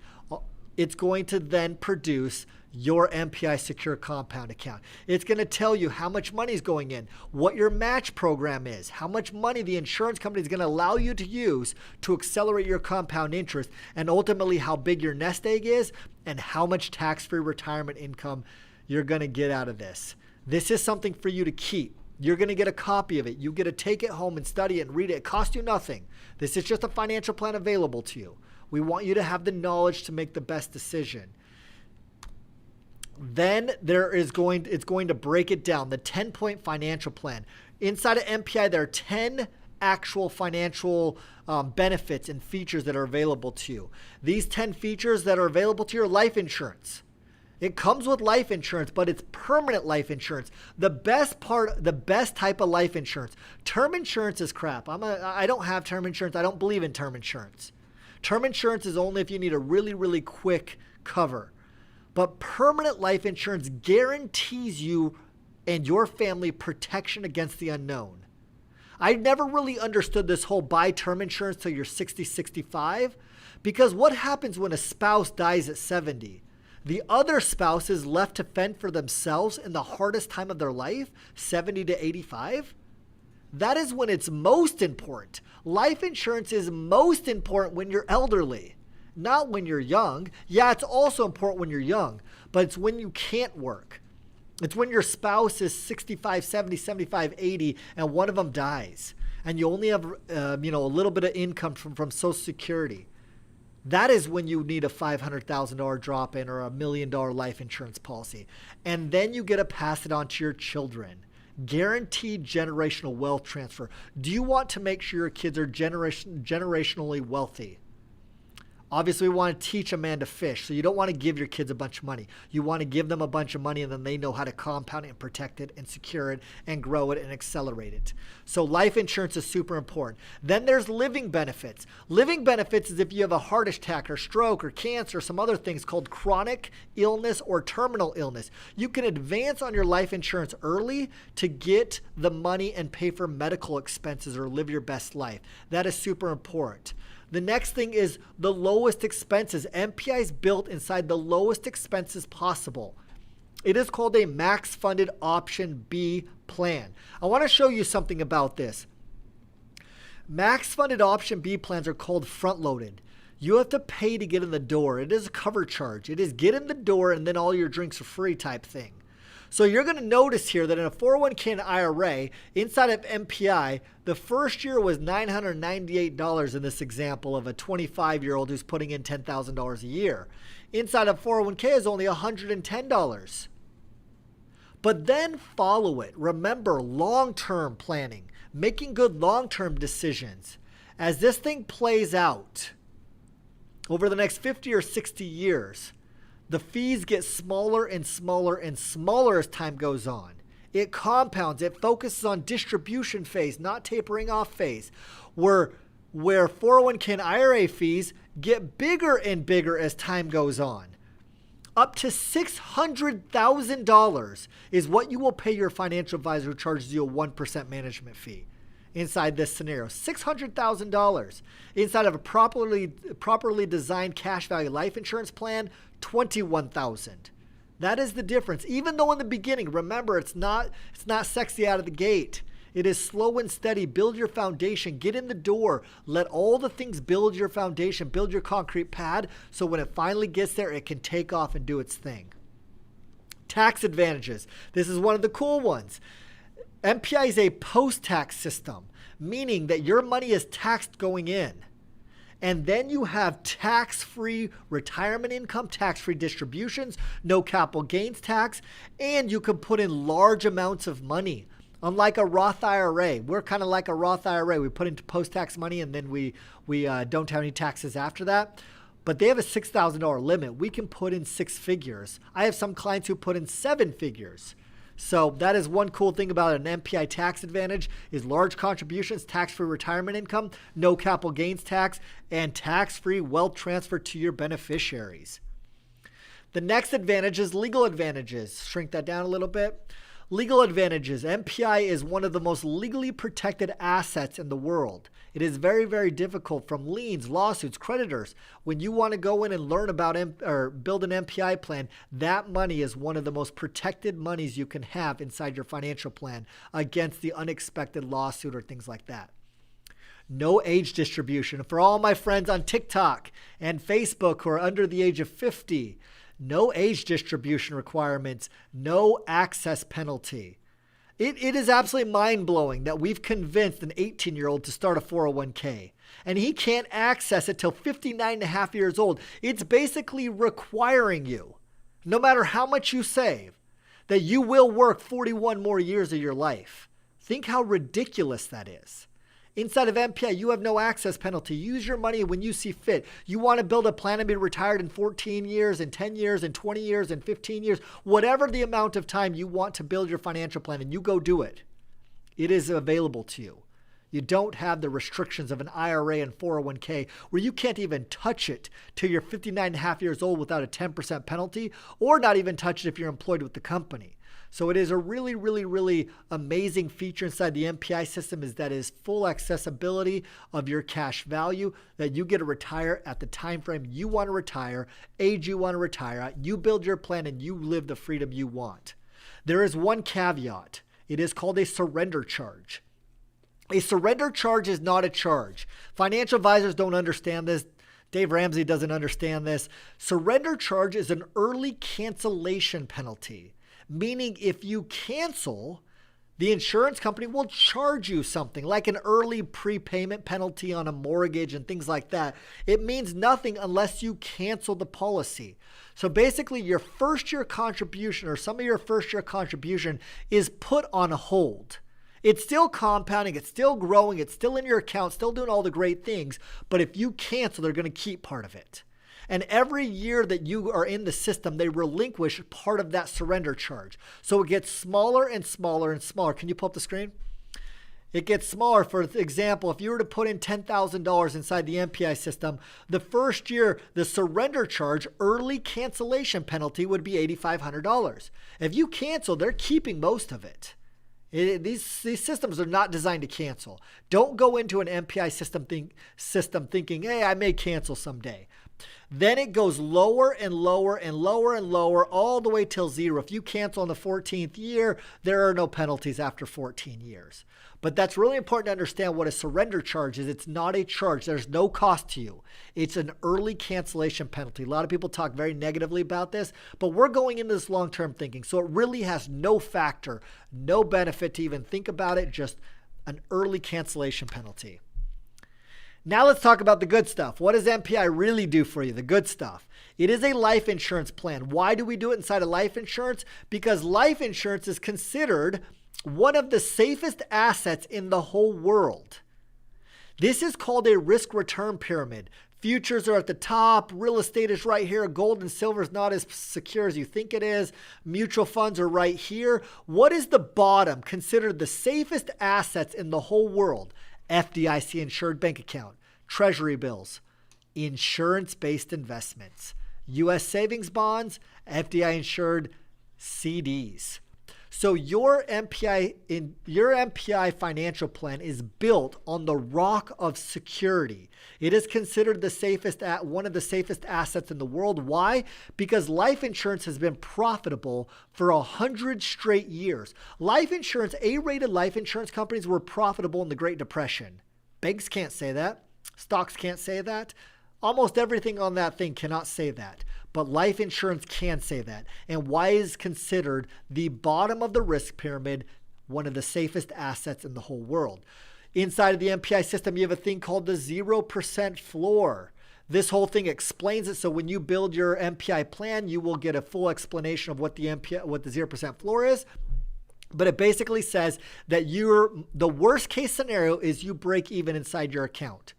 it's going to then produce your MPI Secure Compound account. It's going to tell you how much money is going in, what your match program is, how much money the insurance company is going to allow you to use to accelerate your compound interest, and ultimately how big your nest egg is and how much tax-free retirement income you're going to get out of this. This is something for you to keep. You're going to get a copy of it. You get to take it home and study it and read it. It costs you nothing. This is just a financial plan available to you. We want you to have the knowledge to make the best decision. Then it's going to break it down, the 10-point financial plan. Inside of MPI, there are 10 actual financial benefits and features that are available to you. These 10 features that are available to you are life insurance. It comes with life insurance, but it's permanent life insurance. The best type of life insurance. Term insurance is crap. I don't have term insurance. I don't believe in term insurance. Term insurance is only if you need a really, really quick cover. But permanent life insurance guarantees you and your family protection against the unknown. I never really understood this whole buy term insurance till you're 60, 65, because what happens when a spouse dies at 70? The other spouse is left to fend for themselves in the hardest time of their life, 70 to 85. That is when it's most important. Life insurance is most important when you're elderly, not when you're young. Yeah, it's also important when you're young, but it's when you can't work. It's when your spouse is 65, 70, 75, 80, and one of them dies, and you only have a little bit of income from Social Security. That is when you need a $500,000 drop-in or $1 million life insurance policy. And then you get to pass it on to your children. Guaranteed generational wealth transfer. Do you want to make sure your kids are generationally wealthy? Obviously, we want to teach a man to fish, so you don't want to give your kids a bunch of money. You want to give them a bunch of money, and then they know how to compound it and protect it and secure it and grow it and accelerate it. So life insurance is super important. Then there's living benefits. Living benefits is if you have a heart attack or stroke or cancer or some other things called chronic illness or terminal illness. You can advance on your life insurance early to get the money and pay for medical expenses or live your best life. That is super important. The next thing is the lowest expenses. MPI is built inside the lowest expenses possible. It is called a max funded option B plan. I want to show you something about this. Max funded option B plans are called front loaded. You have to pay to get in the door. It is a cover charge. It is get in the door and then all your drinks are free type thing. So you're going to notice here that in a 401k and IRA, inside of MPI, the first year was $998 in this example of a 25-year-old who's putting in $10,000 a year. Inside of 401k is only $110. But then follow it. Remember, long-term planning, making good long-term decisions. As this thing plays out over the next 50 or 60 years, the fees get smaller and smaller and smaller as time goes on. It compounds. It focuses on distribution phase, not tapering off phase, where 401k and IRA fees get bigger and bigger as time goes on. Up to $600,000 is what you will pay your financial advisor who charges you a 1% management fee. inside this scenario. $600,000 inside of a properly designed cash value life insurance plan, $21,000. That is the difference. Even though in the beginning, remember, it's not sexy out of the gate. It is slow and steady. Build your foundation. Get in the door. Let all the things build your foundation, build your concrete pad, so when it finally gets there, it can take off and do its thing. Tax advantages. This is one of the cool ones. MPI is a post-tax system, meaning that your money is taxed going in. And then you have tax-free retirement income, tax-free distributions, no capital gains tax, and you can put in large amounts of money. Unlike a Roth IRA, we're kind of like a Roth IRA. We put into post-tax money and then we don't have any taxes after that. But they have a $6,000 limit. We can put in 6 figures. I have some clients who put in 7 figures. So that is one cool thing about an MPI tax advantage is large contributions, tax-free retirement income, no capital gains tax, and tax-free wealth transfer to your beneficiaries. The next advantage is legal advantages. Shrink that down a little bit. Legal advantages. MPI is one of the most legally protected assets in the world. It is very, very difficult from liens, lawsuits, creditors. When you want to go in and learn about or build an MPI plan, that money is one of the most protected monies you can have inside your financial plan against the unexpected lawsuit or things like that. No age distribution. For all my friends on TikTok and Facebook who are under the age of 50, no age distribution requirements, no access penalty. It is absolutely mind-blowing that we've convinced an 18-year-old to start a 401k, and he can't access it till 59 and a half years old. It's basically requiring you, no matter how much you save, that you will work 41 more years of your life. Think how ridiculous that is. Inside of MPI, you have no access penalty. Use your money when you see fit. You want to build a plan to be retired in 14 years, in 10 years, in 20 years, in 15 years, whatever the amount of time you want to build your financial plan, and you go do it. It is available to you. You don't have the restrictions of an IRA and 401k where you can't even touch it till you're 59 and a half years old without a 10% penalty, or not even touch it if you're employed with the company. So it is a really, really, really amazing feature inside the MPI system is that is full accessibility of your cash value, that you get to retire at the time frame you want to retire, age you want to retire at, you build your plan and you live the freedom you want. There is one caveat. It is called a surrender charge. A surrender charge is not a charge. Financial advisors don't understand this. Dave Ramsey doesn't understand this. Surrender charge is an early cancellation penalty, meaning if you cancel, the insurance company will charge you something like an early prepayment penalty on a mortgage and things like that. It means nothing unless you cancel the policy. So basically your first year contribution or some of your first year contribution is put on hold. It's still compounding, it's still growing, it's still in your account, still doing all the great things. But if you cancel, they're going to keep part of it. And every year that you are in the system, they relinquish part of that surrender charge. So it gets smaller and smaller and smaller. Can you pull up the screen? It gets smaller. For example, if you were to put in $10,000 inside the MPI system, the first year, the surrender charge, early cancellation penalty would be $8,500. If you cancel, they're keeping most of it. These systems are not designed to cancel. Don't go into an MPI system thinking, hey, I may cancel someday. Then it goes lower and lower and lower and lower all the way till zero. If you cancel in the 14th year, there are no penalties after 14 years. But that's really important to understand what a surrender charge is. It's not a charge. There's no cost to you. It's an early cancellation penalty. A lot of people talk very negatively about this, but we're going into this long-term thinking. So it really has no factor, no benefit to even think about it, just an early cancellation penalty. Now let's talk about the good stuff. What does MPI really do for you? The good stuff. It is a life insurance plan. Why do we do it inside of life insurance? Because life insurance is considered one of the safest assets in the whole world. This is called a risk-return pyramid. Futures are at the top. Real estate is right here. Gold and silver is not as secure as you think it is. Mutual funds are right here. What is the bottom? Considered the safest assets in the whole world. FDIC insured bank account, treasury bills, insurance-based investments, U.S. savings bonds, FDI insured CDs. So your MPI financial plan is built on the rock of security. It is considered one of the safest assets in the world. Why? Because life insurance has been profitable for 100 straight years. Life insurance, A-rated life insurance companies were profitable in the Great Depression. Banks can't say that. Stocks can't say that. Almost everything on that thing cannot say that, but life insurance can say that. And why is considered the bottom of the risk pyramid, one of the safest assets in the whole world. Inside of the MPI system, you have a thing called the 0% floor. This whole thing explains it. So when you build your MPI plan, you will get a full explanation of what the 0% floor is. But it basically says that the worst case scenario is you break even inside your account.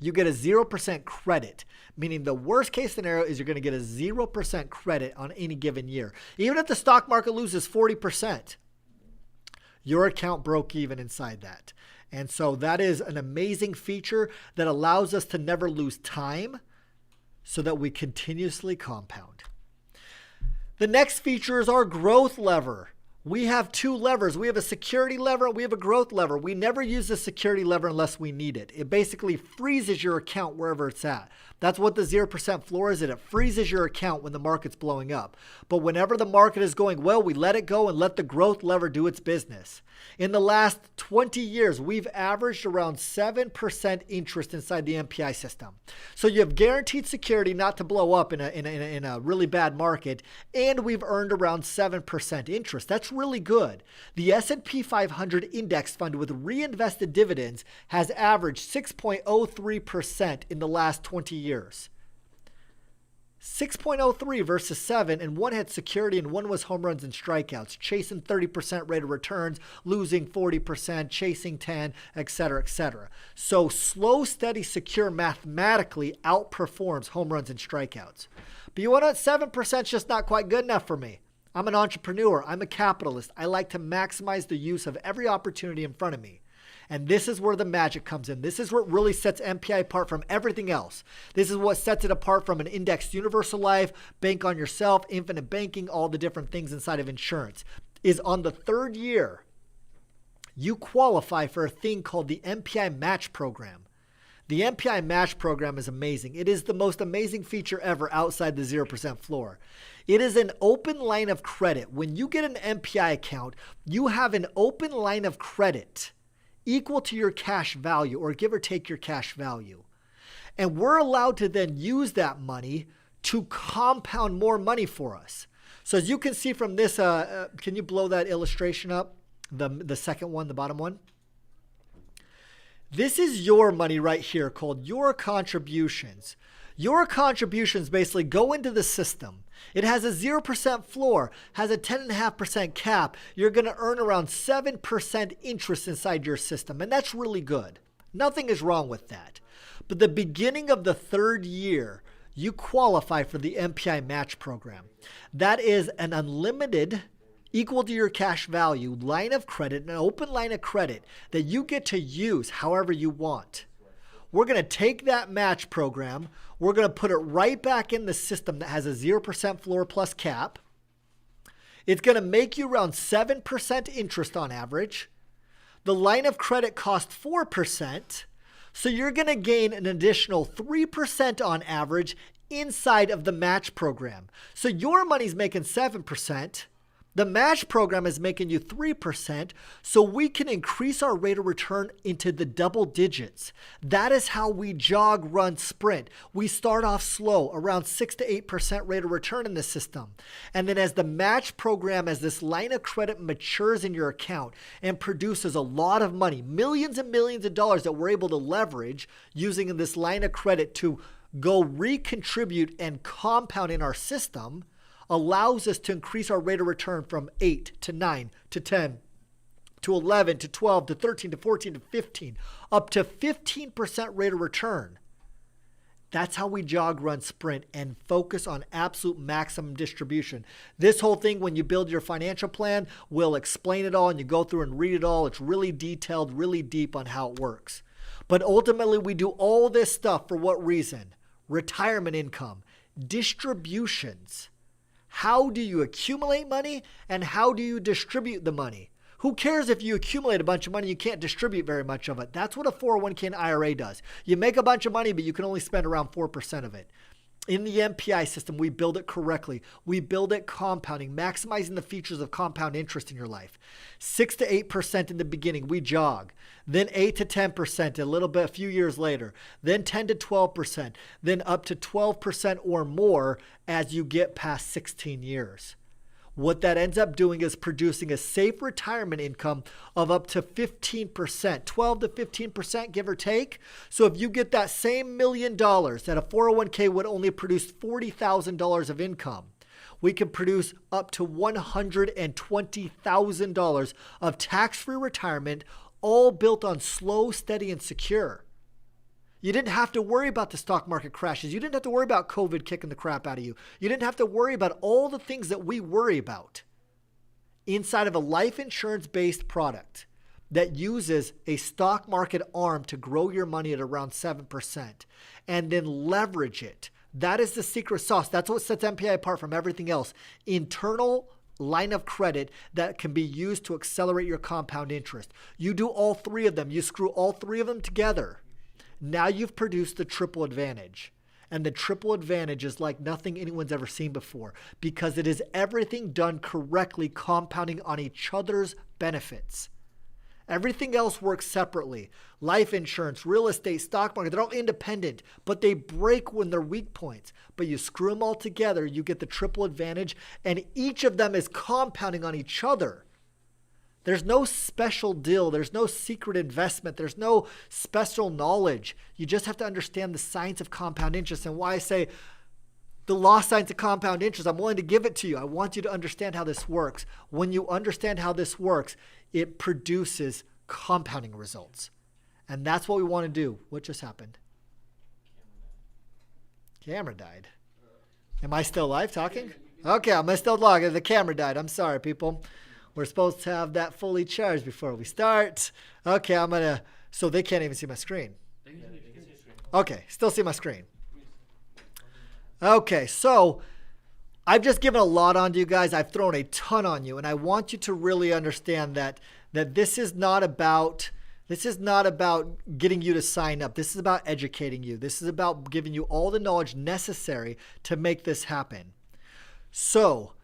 You get a 0% credit, meaning the worst case scenario is you're going to get a 0% credit on any given year. Even if the stock market loses 40%, your account broke even inside that. And so that is an amazing feature that allows us to never lose time so that we continuously compound. The next feature is our growth lever. We have two levers. We have a security lever and we have a growth lever. We never use the security lever unless we need it. It basically freezes your account wherever it's at. That's what the 0% floor is. It freezes your account when the market's blowing up. But whenever the market is going well, we let it go and let the growth lever do its business. In the last 20 years, we've averaged around 7% interest inside the MPI system. So you have guaranteed security not to blow up in a really bad market, and we've earned around 7% interest. That's really good. The S&P 500 index fund with reinvested dividends has averaged 6.03% in the last 20 years. 6.03 versus 7, and one had security and one was home runs and strikeouts, chasing 30% rate of returns, losing 40%, chasing 10, etc., etc. So slow, steady, secure mathematically outperforms home runs and strikeouts. But you want to 7% is just not quite good enough for me. I'm an entrepreneur. I'm a capitalist. I like to maximize the use of every opportunity in front of me. And this is where the magic comes in. This is what really sets MPI apart from everything else. This is what sets it apart from an indexed universal life, bank on yourself, infinite banking, all the different things inside of insurance. Is on the third year, you qualify for a thing called the MPI Match Program. The MPI Match Program is amazing. It is the most amazing feature ever outside the 0% floor. It is an open line of credit. When you get an MPI account, you have an open line of credit equal to your cash value, or give or take your cash value. And we're allowed to then use that money to compound more money for us. So as you can see from this, can you blow that illustration up? The second one, the bottom one. This is your money right here called your contributions. Your contributions basically go into the system. It has a 0% floor, has a 10.5% cap. You're going to earn around 7% interest inside your system, and that's really good. Nothing is wrong with that. But the beginning of the third year, you qualify for the MPI Match Program. That is an unlimited, equal to your cash value line of credit, an open line of credit that you get to use however you want. We're going to take that match program, we're going to put it right back in the system that has a 0% floor plus cap. It's going to make you around 7% interest on average. The line of credit costs 4%, so you're going to gain an additional 3% on average inside of the match program. So your money's making 7%. The match program is making you 3%, so we can increase our rate of return into the double digits. That is how we jog, run, sprint. We start off slow, around 6 to 8% rate of return in the system. And then as the match program, as this line of credit matures in your account and produces a lot of money, millions and millions of dollars that we're able to leverage using this line of credit to go recontribute and compound in our system, allows us to increase our rate of return from 8 to 9 to 10 to 11 to 12 to 13 to 14 to 15, up to 15% rate of return. That's how we jog, run, sprint, and focus on absolute maximum distribution. This whole thing, when you build your financial plan, we'll explain it all and you go through and read it all. It's really detailed, really deep on how it works. But ultimately, we do all this stuff for what reason? Retirement income, distributions. How do you accumulate money and how do you distribute the money? Who cares if you accumulate a bunch of money, you can't distribute very much of it. That's what a 401k and IRA does. You make a bunch of money, but you can only spend around 4% of it. In the MPI system, we build it correctly. We build it compounding, maximizing the features of compound interest in your life. 6 to 8% in the beginning, we jog. Then 8 to 10% a little bit, a few years later. Then 10 to 12%. Then up to 12% or more as you get past 16 years. What that ends up doing is producing a safe retirement income of up to 15%, 12 to 15%, give or take. So if you get that same $1 million that a 401k would only produce $40,000 of income, we can produce up to $120,000 of tax-free retirement, all built on slow, steady, and secure. You didn't have to worry about the stock market crashes. You didn't have to worry about COVID kicking the crap out of you. You didn't have to worry about all the things that we worry about inside of a life insurance-based product that uses a stock market arm to grow your money at around 7% and then leverage it. That is the secret sauce. That's what sets MPI apart from everything else. Internal line of credit that can be used to accelerate your compound interest. You do all three of them. You screw all three of them together. Now you've produced the triple advantage. And the triple advantage is like nothing anyone's ever seen before because it is everything done correctly, compounding on each other's benefits. Everything else works separately. Life insurance, real estate, stock market, they're all independent, but they break when they're weak points. But you screw them all together, you get the triple advantage, and each of them is compounding on each other. There's no special deal. There's no secret investment. There's no special knowledge. You just have to understand the science of compound interest and why I say the lost science of compound interest. I'm willing to give it to you. I want you to understand how this works. When you understand how this works, it produces compounding results. And that's what we want to do. What just happened? Camera died. Am I still live talking? Okay, I'm still logging. The camera died. I'm sorry, people. We're supposed to have that fully charged before we start. Okay, so they can't even see my screen. Okay, still see my screen. Okay, so I've just given a lot on to you guys. I've thrown a ton on you, and I want you to really understand that this is not about getting you to sign up. This is about educating you. This is about giving you all the knowledge necessary to make this happen. So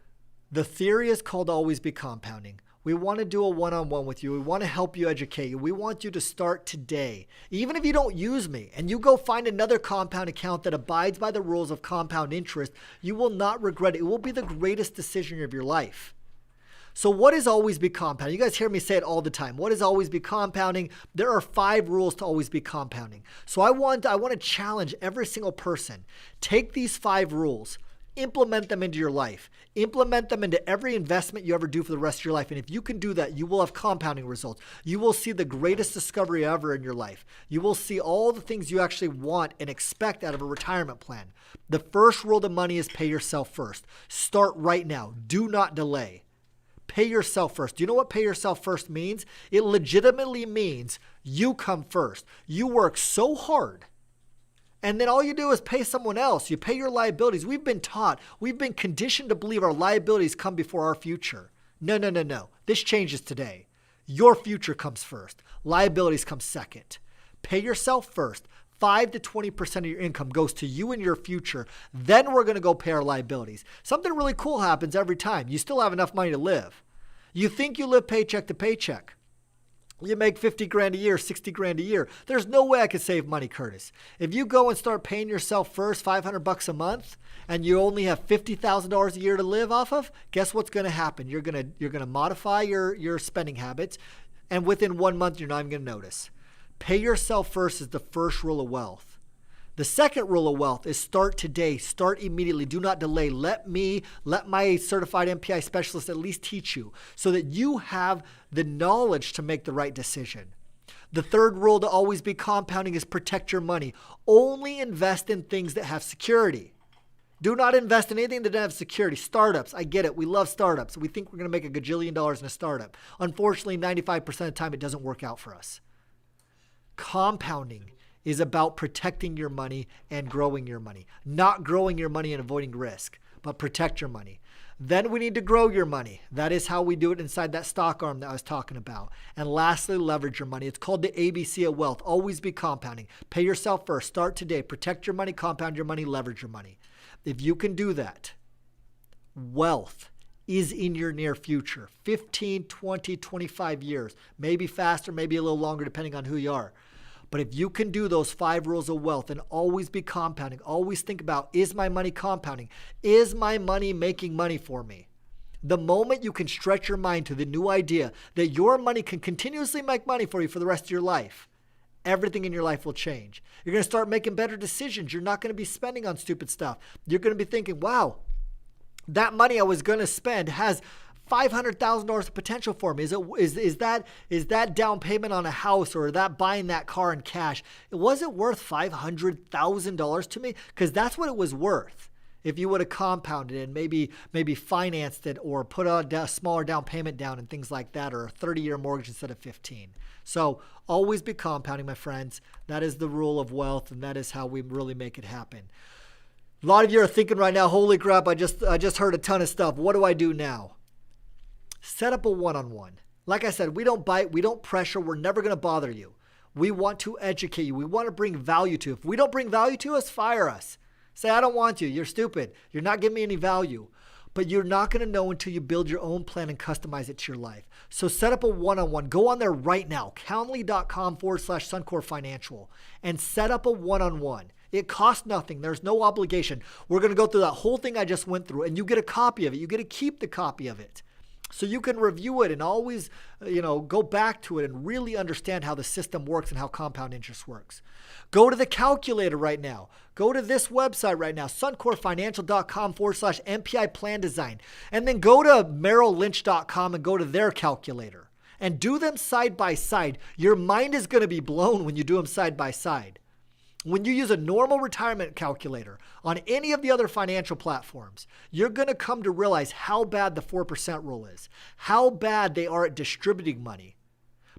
the theory is called Always Be Compounding. We want to do a one-on-one with you. We want to help you, educate you. We want you to start today. Even if you don't use me and you go find another compound account that abides by the rules of compound interest, you will not regret it. It will be the greatest decision of your life. So what is Always Be Compounding? You guys hear me say it all the time. What is Always Be Compounding? There are 5 rules to Always Be Compounding. So I want to challenge every single person. Take these 5 rules. Implement them into your life. Implement them into every investment you ever do for the rest of your life. And if you can do that, you will have compounding results. You will see the greatest discovery ever in your life. You will see all the things you actually want and expect out of a retirement plan. The first rule of money is pay yourself first. Start right now. Do not delay. Pay yourself first. Do you know what pay yourself first means? It legitimately means you come first. You work so hard. And then all you do is pay someone else. You pay your liabilities. We've been taught, we've been conditioned to believe our liabilities come before our future. No. This changes today. Your future comes first. Liabilities come second. Pay yourself first. 5 to 20% of your income goes to you and your future. Then we're going to go pay our liabilities. Something really cool happens every time. You still have enough money to live. You think you live paycheck to paycheck. You make 50 grand a year, 60 grand a year. There's no way I could save money, Curtis. If you go and start paying yourself first $500 a month and you only have $50,000 a year to live off of, guess what's going to happen? You're going to modify your spending habits, and within 1 month, you're not even going to notice. Pay yourself first is the first rule of wealth. The second rule of wealth is start today. Start immediately. Do not delay. Let my certified MPI specialist at least teach you so that you have the knowledge to make the right decision. The third rule to Always Be Compounding is protect your money. Only invest in things that have security. Do not invest in anything that doesn't have security. Startups, I get it. We love startups. We think we're going to make $1 gajillion in a startup. Unfortunately, 95% of the time, it doesn't work out for us. Compounding is about protecting your money and growing your money, not growing your money and avoiding risk. but protect your money. Then we need to grow your money. That is how we do it inside that stock arm that I was talking about. And lastly, leverage your money. It's called the ABC of wealth. Always be compounding. Pay yourself first. Start today. Protect your money, compound your money, leverage your money. If you can do that, wealth is in your near future. 15, 20, 25 years. Maybe faster, maybe a little longer, depending on who you are. But if you can do those 5 rules of wealth and always be compounding, always think about, is my money compounding? Is my money making money for me? The moment you can stretch your mind to the new idea that your money can continuously make money for you for the rest of your life, everything in your life will change. You're going to start making better decisions. You're not going to be spending on stupid stuff. You're going to be thinking, wow, that money I was going to spend has $500,000 of potential for me. Is that down payment on a house, or that buying that car in cash? Was it worth $500,000 to me? Because that's what it was worth if you would have compounded it and maybe financed it, or put a smaller down payment down and things like that, or a 30-year mortgage instead of 15. So always be compounding, my friends. That is the rule of wealth, and that is how we really make it happen. A lot of you are thinking right now, holy crap, I just heard a ton of stuff. What do I do now? Set up a one-on-one. Like I said, we don't bite, we don't pressure, we're never going to bother you. We want to educate you. We want to bring value to you. If we don't bring value to us, fire us. Say, I don't want you. You're stupid. You're not giving me any value. But you're not going to know until you build your own plan and customize it to your life. So set up a one-on-one. Go on there right now, calendly.com/Suncor Financial, and set up a one-on-one. It costs nothing. There's no obligation. We're going to go through that whole thing I just went through, and you get a copy of it. You get to keep the copy of it, so you can review it and always, go back to it and really understand how the system works and how compound interest works. Go to the calculator right now. Go to this website right now, suncorefinancial.com/MPI Plan Design. And then go to merrilllynch.com and go to their calculator. And do them side by side. Your mind is going to be blown when you do them side by side. When you use a normal retirement calculator on any of the other financial platforms, you're going to come to realize how bad the 4% rule is, how bad they are at distributing money.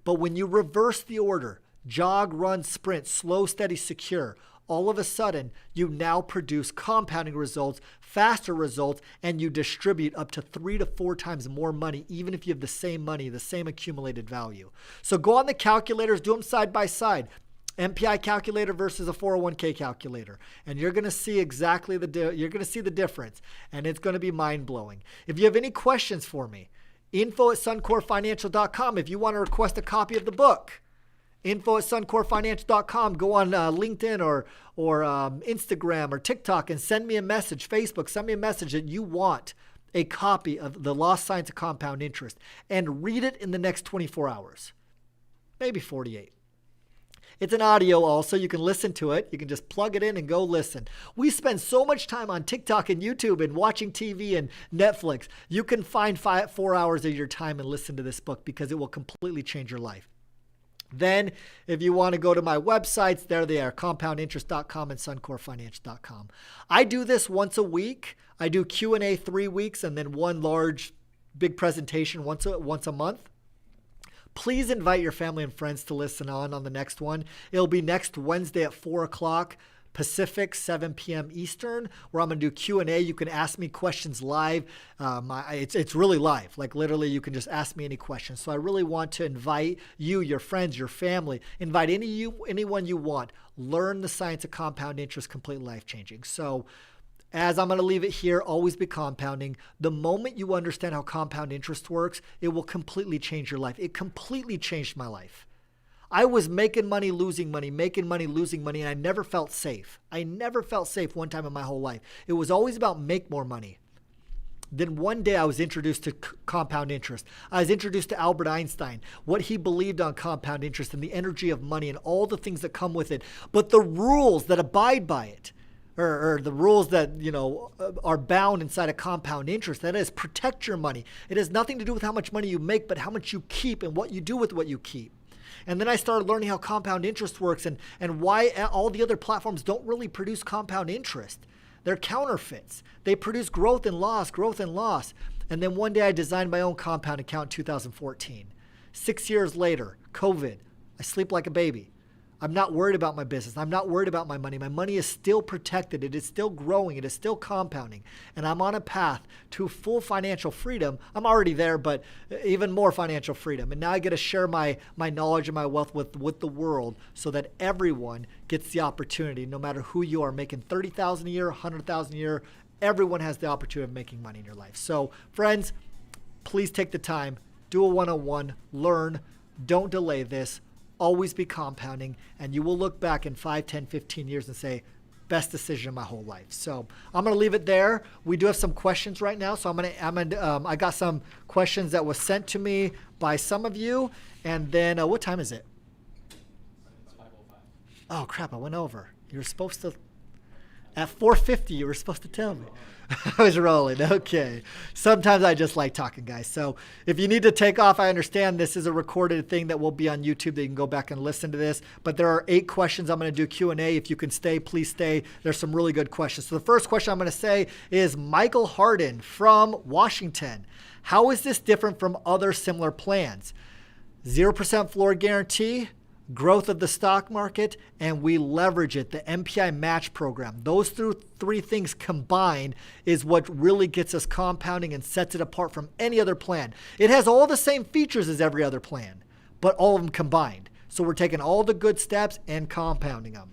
But when you reverse the order, jog, run, sprint, slow, steady, secure, all of a sudden, you now produce compounding results, faster results, and you distribute up to 3 to 4 times more money, even if you have the same money, the same accumulated value. So go on the calculators, do them side by side. MPI calculator versus a 401k calculator, and you're going to see exactly the difference, and it's going to be mind-blowing. If you have any questions for me, info@suncorefinancial.com. If you want to request a copy of the book, info@suncorefinancial.com. Go on LinkedIn or Instagram or TikTok and send me a message. Facebook, send me a message that you want a copy of The Lost Science of Compound Interest, and read it in the next 24 hours, maybe 48. It's an audio also. You can listen to it. You can just plug it in and go listen. We spend so much time on TikTok and YouTube and watching TV and Netflix. You can find 4 hours of your time and listen to this book, because it will completely change your life. Then, if you want to go to my websites, there they are, compoundinterest.com and suncorefinancial.com. I do this once a week. I do Q&A 3 weeks, and then one large, big presentation once a month. Please invite your family and friends to listen on the next one. It'll be next Wednesday at 4 o'clock Pacific, 7 p.m. Eastern, where I'm going to do Q&A. You can ask me questions live. It's really live. Like literally, you can just ask me any questions. So I really want to invite you, your friends, your family, invite anyone you want. Learn the science of compound interest, completely life-changing. So as I'm going to leave it here, always be compounding. The moment you understand how compound interest works, it will completely change your life. It completely changed my life. I was making money, losing money, and I never felt safe. I never felt safe one time in my whole life. It was always about make more money. Then one day I was introduced to compound interest. I was introduced to Albert Einstein, what he believed on compound interest and the energy of money and all the things that come with it. But the rules that abide by it, or the rules that, are bound inside a compound interest. That is, protect your money. It has nothing to do with how much money you make, but how much you keep and what you do with what you keep. And then I started learning how compound interest works and why all the other platforms don't really produce compound interest. They're counterfeits. They produce growth and loss. And then one day I designed my own compound account in 2014. 6 years later, COVID. I sleep like a baby. I'm not worried about my business. I'm not worried about my money. My money is still protected. It is still growing. It is still compounding. And I'm on a path to full financial freedom. I'm already there, but even more financial freedom. And now I get to share my knowledge and my wealth with the world so that everyone gets the opportunity, no matter who you are, making $30,000 a year, $100,000 a year. Everyone has the opportunity of making money in your life. So friends, please take the time, do a one-on-one, learn, don't delay this. Always be compounding, and you will look back in 5, 10, 15 years and say, best decision of my whole life. So I'm going to leave it there. We do have some questions right now. So I got some questions that was sent to me by some of you. And then what time is it? It's 5:05. Oh crap, I went over. You were supposed to, at 4:50, you were supposed to tell me. I was rolling. Okay. Sometimes I just like talking, guys. So if you need to take off, I understand this is a recorded thing that will be on YouTube that you can go back and listen to this. But there are 8 questions. I'm going to do Q&A. If you can stay, please stay. There's some really good questions. So the first question I'm going to say is Michael Harden from Washington. How is this different from other similar plans? 0% floor guarantee, growth of the stock market, and we leverage it, the MPI Match Program. Those 3 things combined is what really gets us compounding and sets it apart from any other plan. It has all the same features as every other plan, but all of them combined. So we're taking all the good steps and compounding them.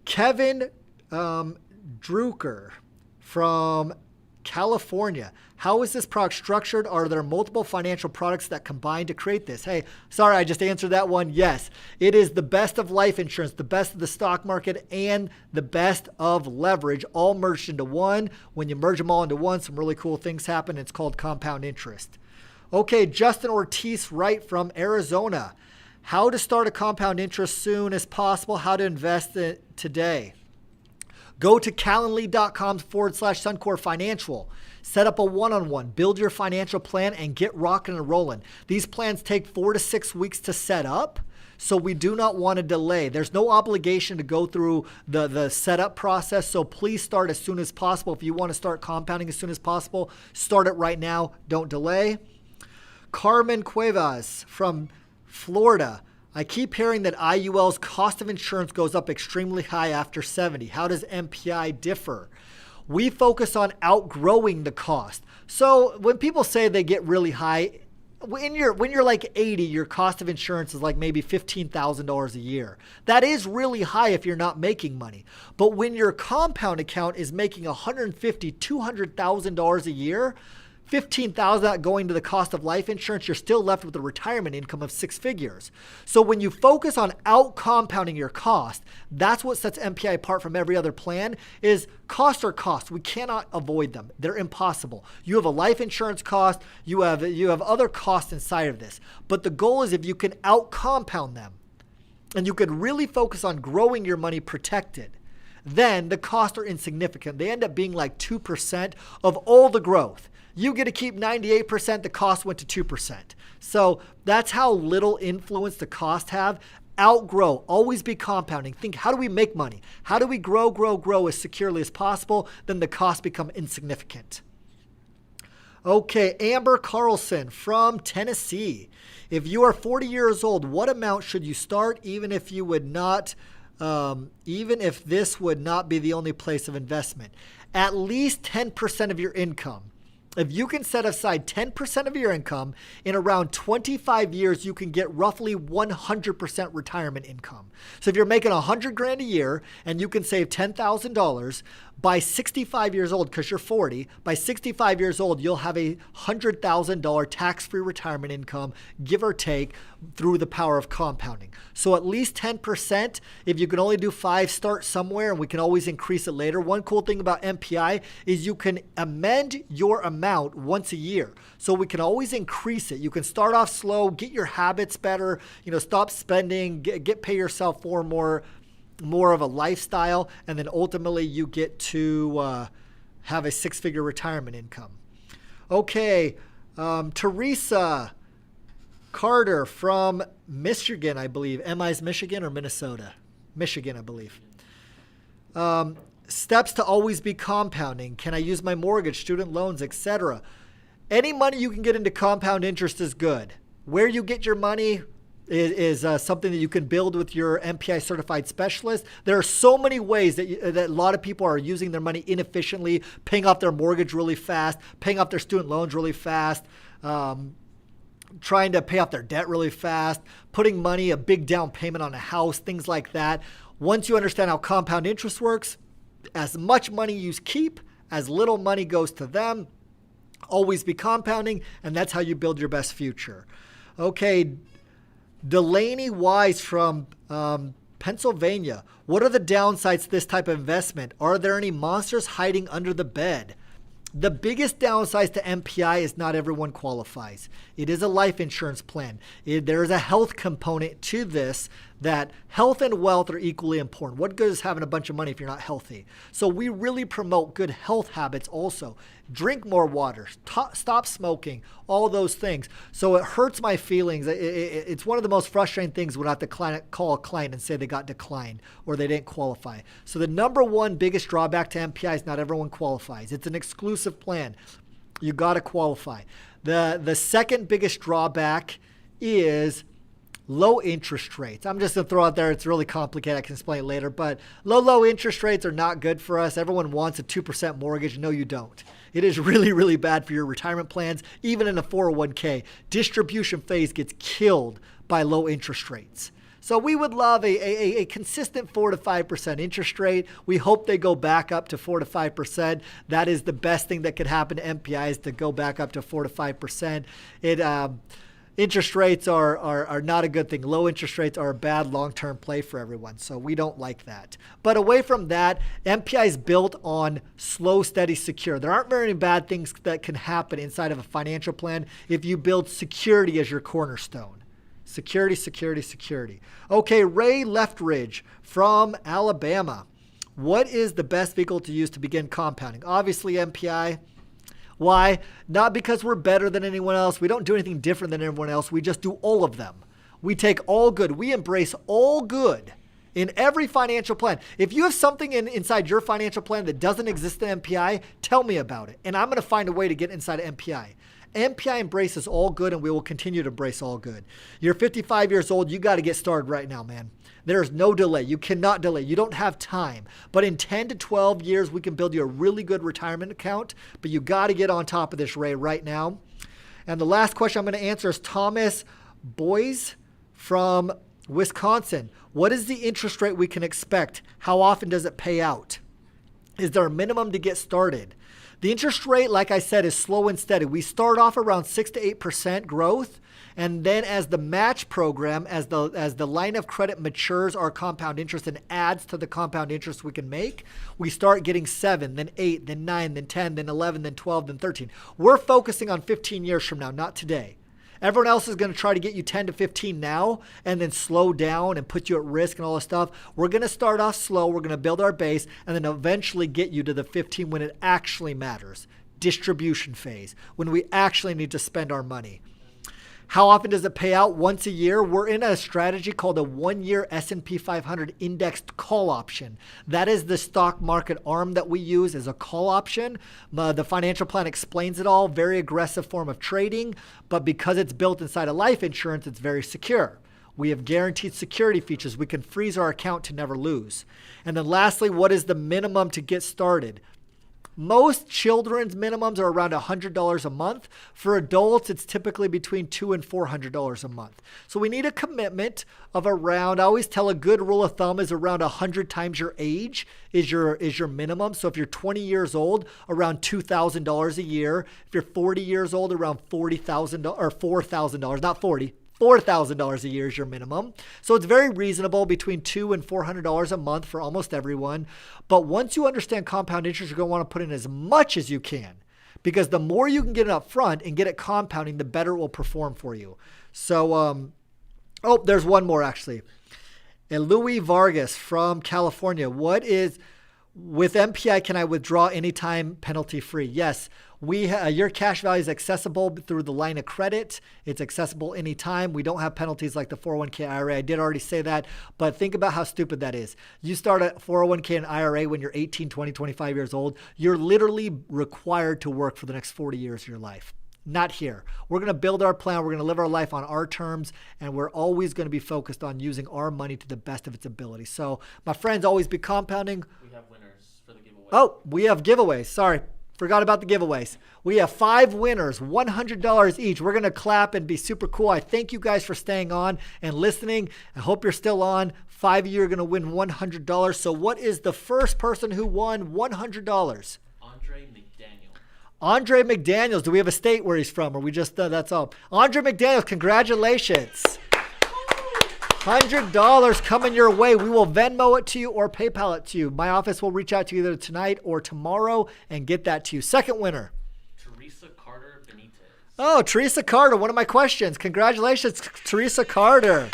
Kevin Drucker from California. How is this product structured? Are there multiple financial products that combine to create this? Hey, sorry, I just answered that one. Yes, it is the best of life insurance, the best of the stock market, and the best of leverage, all merged into one. When you merge them all into one, some really cool things happen. It's called compound interest. Okay, Justin Ortiz Wright from Arizona. How to start a compound interest soon as possible, how to invest it today. Go to calendly.com/Suncor Financial. Set up a one-on-one, build your financial plan, and get rocking and rolling. These plans take 4 to 6 weeks to set up, so we do not want to delay. There's no obligation to go through the setup process, so please start as soon as possible. If you want to start compounding as soon as possible, start it right now. Don't delay. Carmen Cuevas from Florida. I keep hearing that IUL's cost of insurance goes up extremely high after 70. How does MPI differ? We focus on outgrowing the cost. So when people say they get really high, when you're like 80, your cost of insurance is like maybe $15,000 a year. That is really high if you're not making money. But when your compound account is making $150,000, $200,000 a year, $15,000 going to the cost of life insurance, you're still left with a retirement income of 6 figures. So when you focus on out compounding your cost, that's what sets MPI apart from every other plan. Is costs are costs. We cannot avoid them. They're impossible. You have a life insurance cost, you have other costs inside of this. But the goal is if you can out compound them and you can really focus on growing your money protected, then the costs are insignificant. They end up being like 2% of all the growth. You get to keep 98%, the cost went to 2%. So that's how little influence the costs have. Outgrow, always be compounding. Think, how do we make money? How do we grow as securely as possible? Then the costs become insignificant. Okay, Amber Carlson from Tennessee. If you are 40 years old, what amount should you start even if this would not be the only place of investment? At least 10% of your income. If you can set aside 10% of your income, in around 25 years, you can get roughly 100% retirement income. So if you're making $100,000 a year and you can save $10,000, by 65 years old, because you're 40, by 65 years old, you'll have a $100,000 tax-free retirement income, give or take, through the power of compounding. So at least 10%. If you can only do 5, start somewhere, and we can always increase it later. One cool thing about MPI is you can amend your amount once a year. So we can always increase it. You can start off slow, get your habits better, stop spending, pay yourself for more of a lifestyle, and then ultimately you get to have a 6-figure retirement income. Okay, Teresa Carter from Michigan, I believe. Mpi Is Michigan or Minnesota? Michigan, I believe. Steps to always be compounding. Can I use my mortgage, student loans, etc.? Any money you can get into compound interest is good. Where you get your money, is something that you can build with your MPI certified specialist. There are so many ways that a lot of people are using their money inefficiently, paying off their mortgage really fast, paying off their student loans really fast, trying to pay off their debt really fast, putting money, a big down payment on a house, things like that. Once you understand how compound interest works, as much money you keep, as little money goes to them, always be compounding, and that's how you build your best future. Okay, Delaney Wise from Pennsylvania. What are the downsides to this type of investment? Are there any monsters hiding under the bed? The biggest downside to MPI is not everyone qualifies. It is a life insurance plan. There is a health component to this, that health and wealth are equally important. What good is having a bunch of money if you're not healthy? So we really promote good health habits also. Drink more water, stop smoking, all those things. So it hurts my feelings. It's one of the most frustrating things when I have to call a client and say they got declined or they didn't qualify. So the number one biggest drawback to MPI is not everyone qualifies. It's an exclusive plan. You got to qualify. The second biggest drawback is low interest rates. I'm just going to throw out there, it's really complicated. I can explain it later, but low interest rates are not good for us. Everyone wants a 2% mortgage. No, you don't. It is really, really bad for your retirement plans. Even in a 401k, distribution phase gets killed by low interest rates. So we would love a consistent 4 to 5% interest rate. We hope they go back up to 4 to 5%. That is the best thing that could happen to MPI, is to go back up to 4 to 5%. Interest rates are not a good thing. Low interest rates are a bad long-term play for everyone, so we don't like that. But away from that, MPI is built on slow, steady, secure. There aren't very bad things that can happen inside of a financial plan if you build security as your cornerstone. Security, security, security. Okay, Ray Leftridge from Alabama. What is the best vehicle to use to begin compounding? Obviously, MPI. Why? Not because we're better than anyone else. We don't do anything different than everyone else. We just do all of them. We take all good. We embrace all good in every financial plan. If you have something inside your financial plan that doesn't exist in MPI, tell me about it. And I'm going to find a way to get inside of MPI. MPI embraces all good, and we will continue to embrace all good. You're 55 years old. You got to get started right now, man. There's no delay. You cannot delay. You don't have time. But in 10 to 12 years, we can build you a really good retirement account. But you got to get on top of this, Ray, right now. And the last question I'm going to answer is Thomas Boyes from Wisconsin. What is the interest rate we can expect? How often does it pay out? Is there a minimum to get started? The interest rate, like I said, is slow and steady. We start off around 6 to 8% growth. And then as the match program, as the line of credit matures our compound interest and adds to the compound interest we can make, we start getting 7, then 8, then 9, then 10, then 11, then 12, then 13. We're focusing on 15 years from now, not today. Everyone else is going to try to get you 10 to 15 now and then slow down and put you at risk and all this stuff. We're going to start off slow. We're going to build our base and then eventually get you to the 15 when it actually matters. Distribution phase, when we actually need to spend our money. How often does it pay out? Once a year. We're in a strategy called a 1-year S&P 500 indexed call option. That is the stock market arm that we use as a call option. The financial plan explains it all. Very aggressive form of trading, but because it's built inside of life insurance, it's very secure. We have guaranteed security features. We can freeze our account to never lose. And then lastly, what is the minimum to get started? Most children's minimums are around $100 a month. For adults, it's typically between $200 and $400 a month. So we need a commitment of around, I always tell a good rule of thumb is around 100 times your age is your minimum. So if you're 20 years old, around $2,000 a year. If you're 40 years old, around $40,000 or $4,000, not 40. $4,000 a year is your minimum. So it's very reasonable, between $200 and $400 a month for almost everyone. But once you understand compound interest, you're going to want to put in as much as you can, because the more you can get it up front and get it compounding, the better it will perform for you. So, there's one more actually. And Louis Vargas from California. With MPI, can I withdraw anytime penalty free? Yes. Your cash value is accessible through the line of credit. It's accessible anytime. We don't have penalties like the 401k IRA. I did already say that, but think about how stupid that is. You start a 401k and IRA when you're 18, 20, 25 years old. You're literally required to work for the next 40 years of your life. Not here. We're going to build our plan. We're going to live our life on our terms, and we're always going to be focused on using our money to the best of its ability. So, my friends, always be compounding. We have winners for the giveaway. Oh, we have giveaways. Sorry. Forgot about the giveaways. We have 5 winners, $100 each. We're going to clap and be super cool. I thank you guys for staying on and listening. I hope you're still on. 5 of you are going to win $100. So what is the first person who won $100? Andre McDaniel. Andre McDaniels. Do we have a state where he's from, or we just, that's all? Andre McDaniels, congratulations. $100 coming your way. We will Venmo it to you or PayPal it to you. My office will reach out to you either tonight or tomorrow and get that to you. Second winner. Teresa Carter Benitez. Oh, Teresa Carter, one of my questions. Congratulations, Teresa Carter.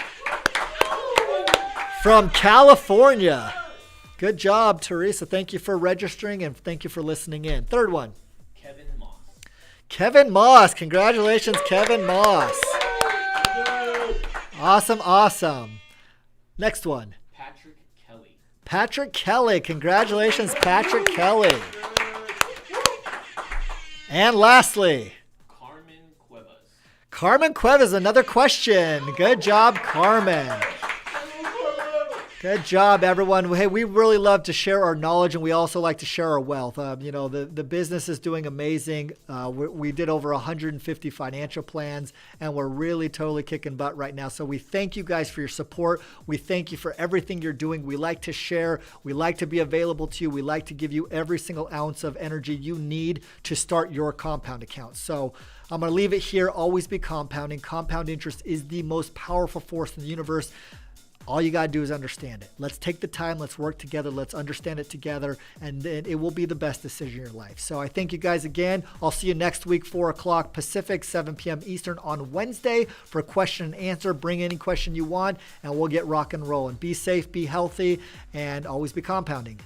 From California. Good job, Teresa. Thank you for registering and thank you for listening in. Third one. Kevin Moss. Kevin Moss. Congratulations, Kevin Moss. Awesome, awesome. Next one. Patrick Kelly. Patrick Kelly. Congratulations, Patrick Kelly. And lastly, Carmen Cuevas. Carmen Cuevas, another question. Good job, Carmen. Good job, everyone. Hey, we really love to share our knowledge, and we also like to share our wealth. The business is doing amazing. We did over 150 financial plans, and we're really totally kicking butt right now. So we thank you guys for your support. We thank you for everything you're doing. We like to share. We like to be available to you. We like to give you every single ounce of energy you need to start your compound account. So I'm going to leave it here. Always be compounding. Compound interest is the most powerful force in the universe. All you got to do is understand it. Let's take the time. Let's work together. Let's understand it together. And then it will be the best decision in your life. So I thank you guys again. I'll see you next week, 4 o'clock Pacific, 7 p.m. Eastern on Wednesday for question and answer. Bring any question you want, and we'll get rock and rolling. Be safe, be healthy, and always be compounding.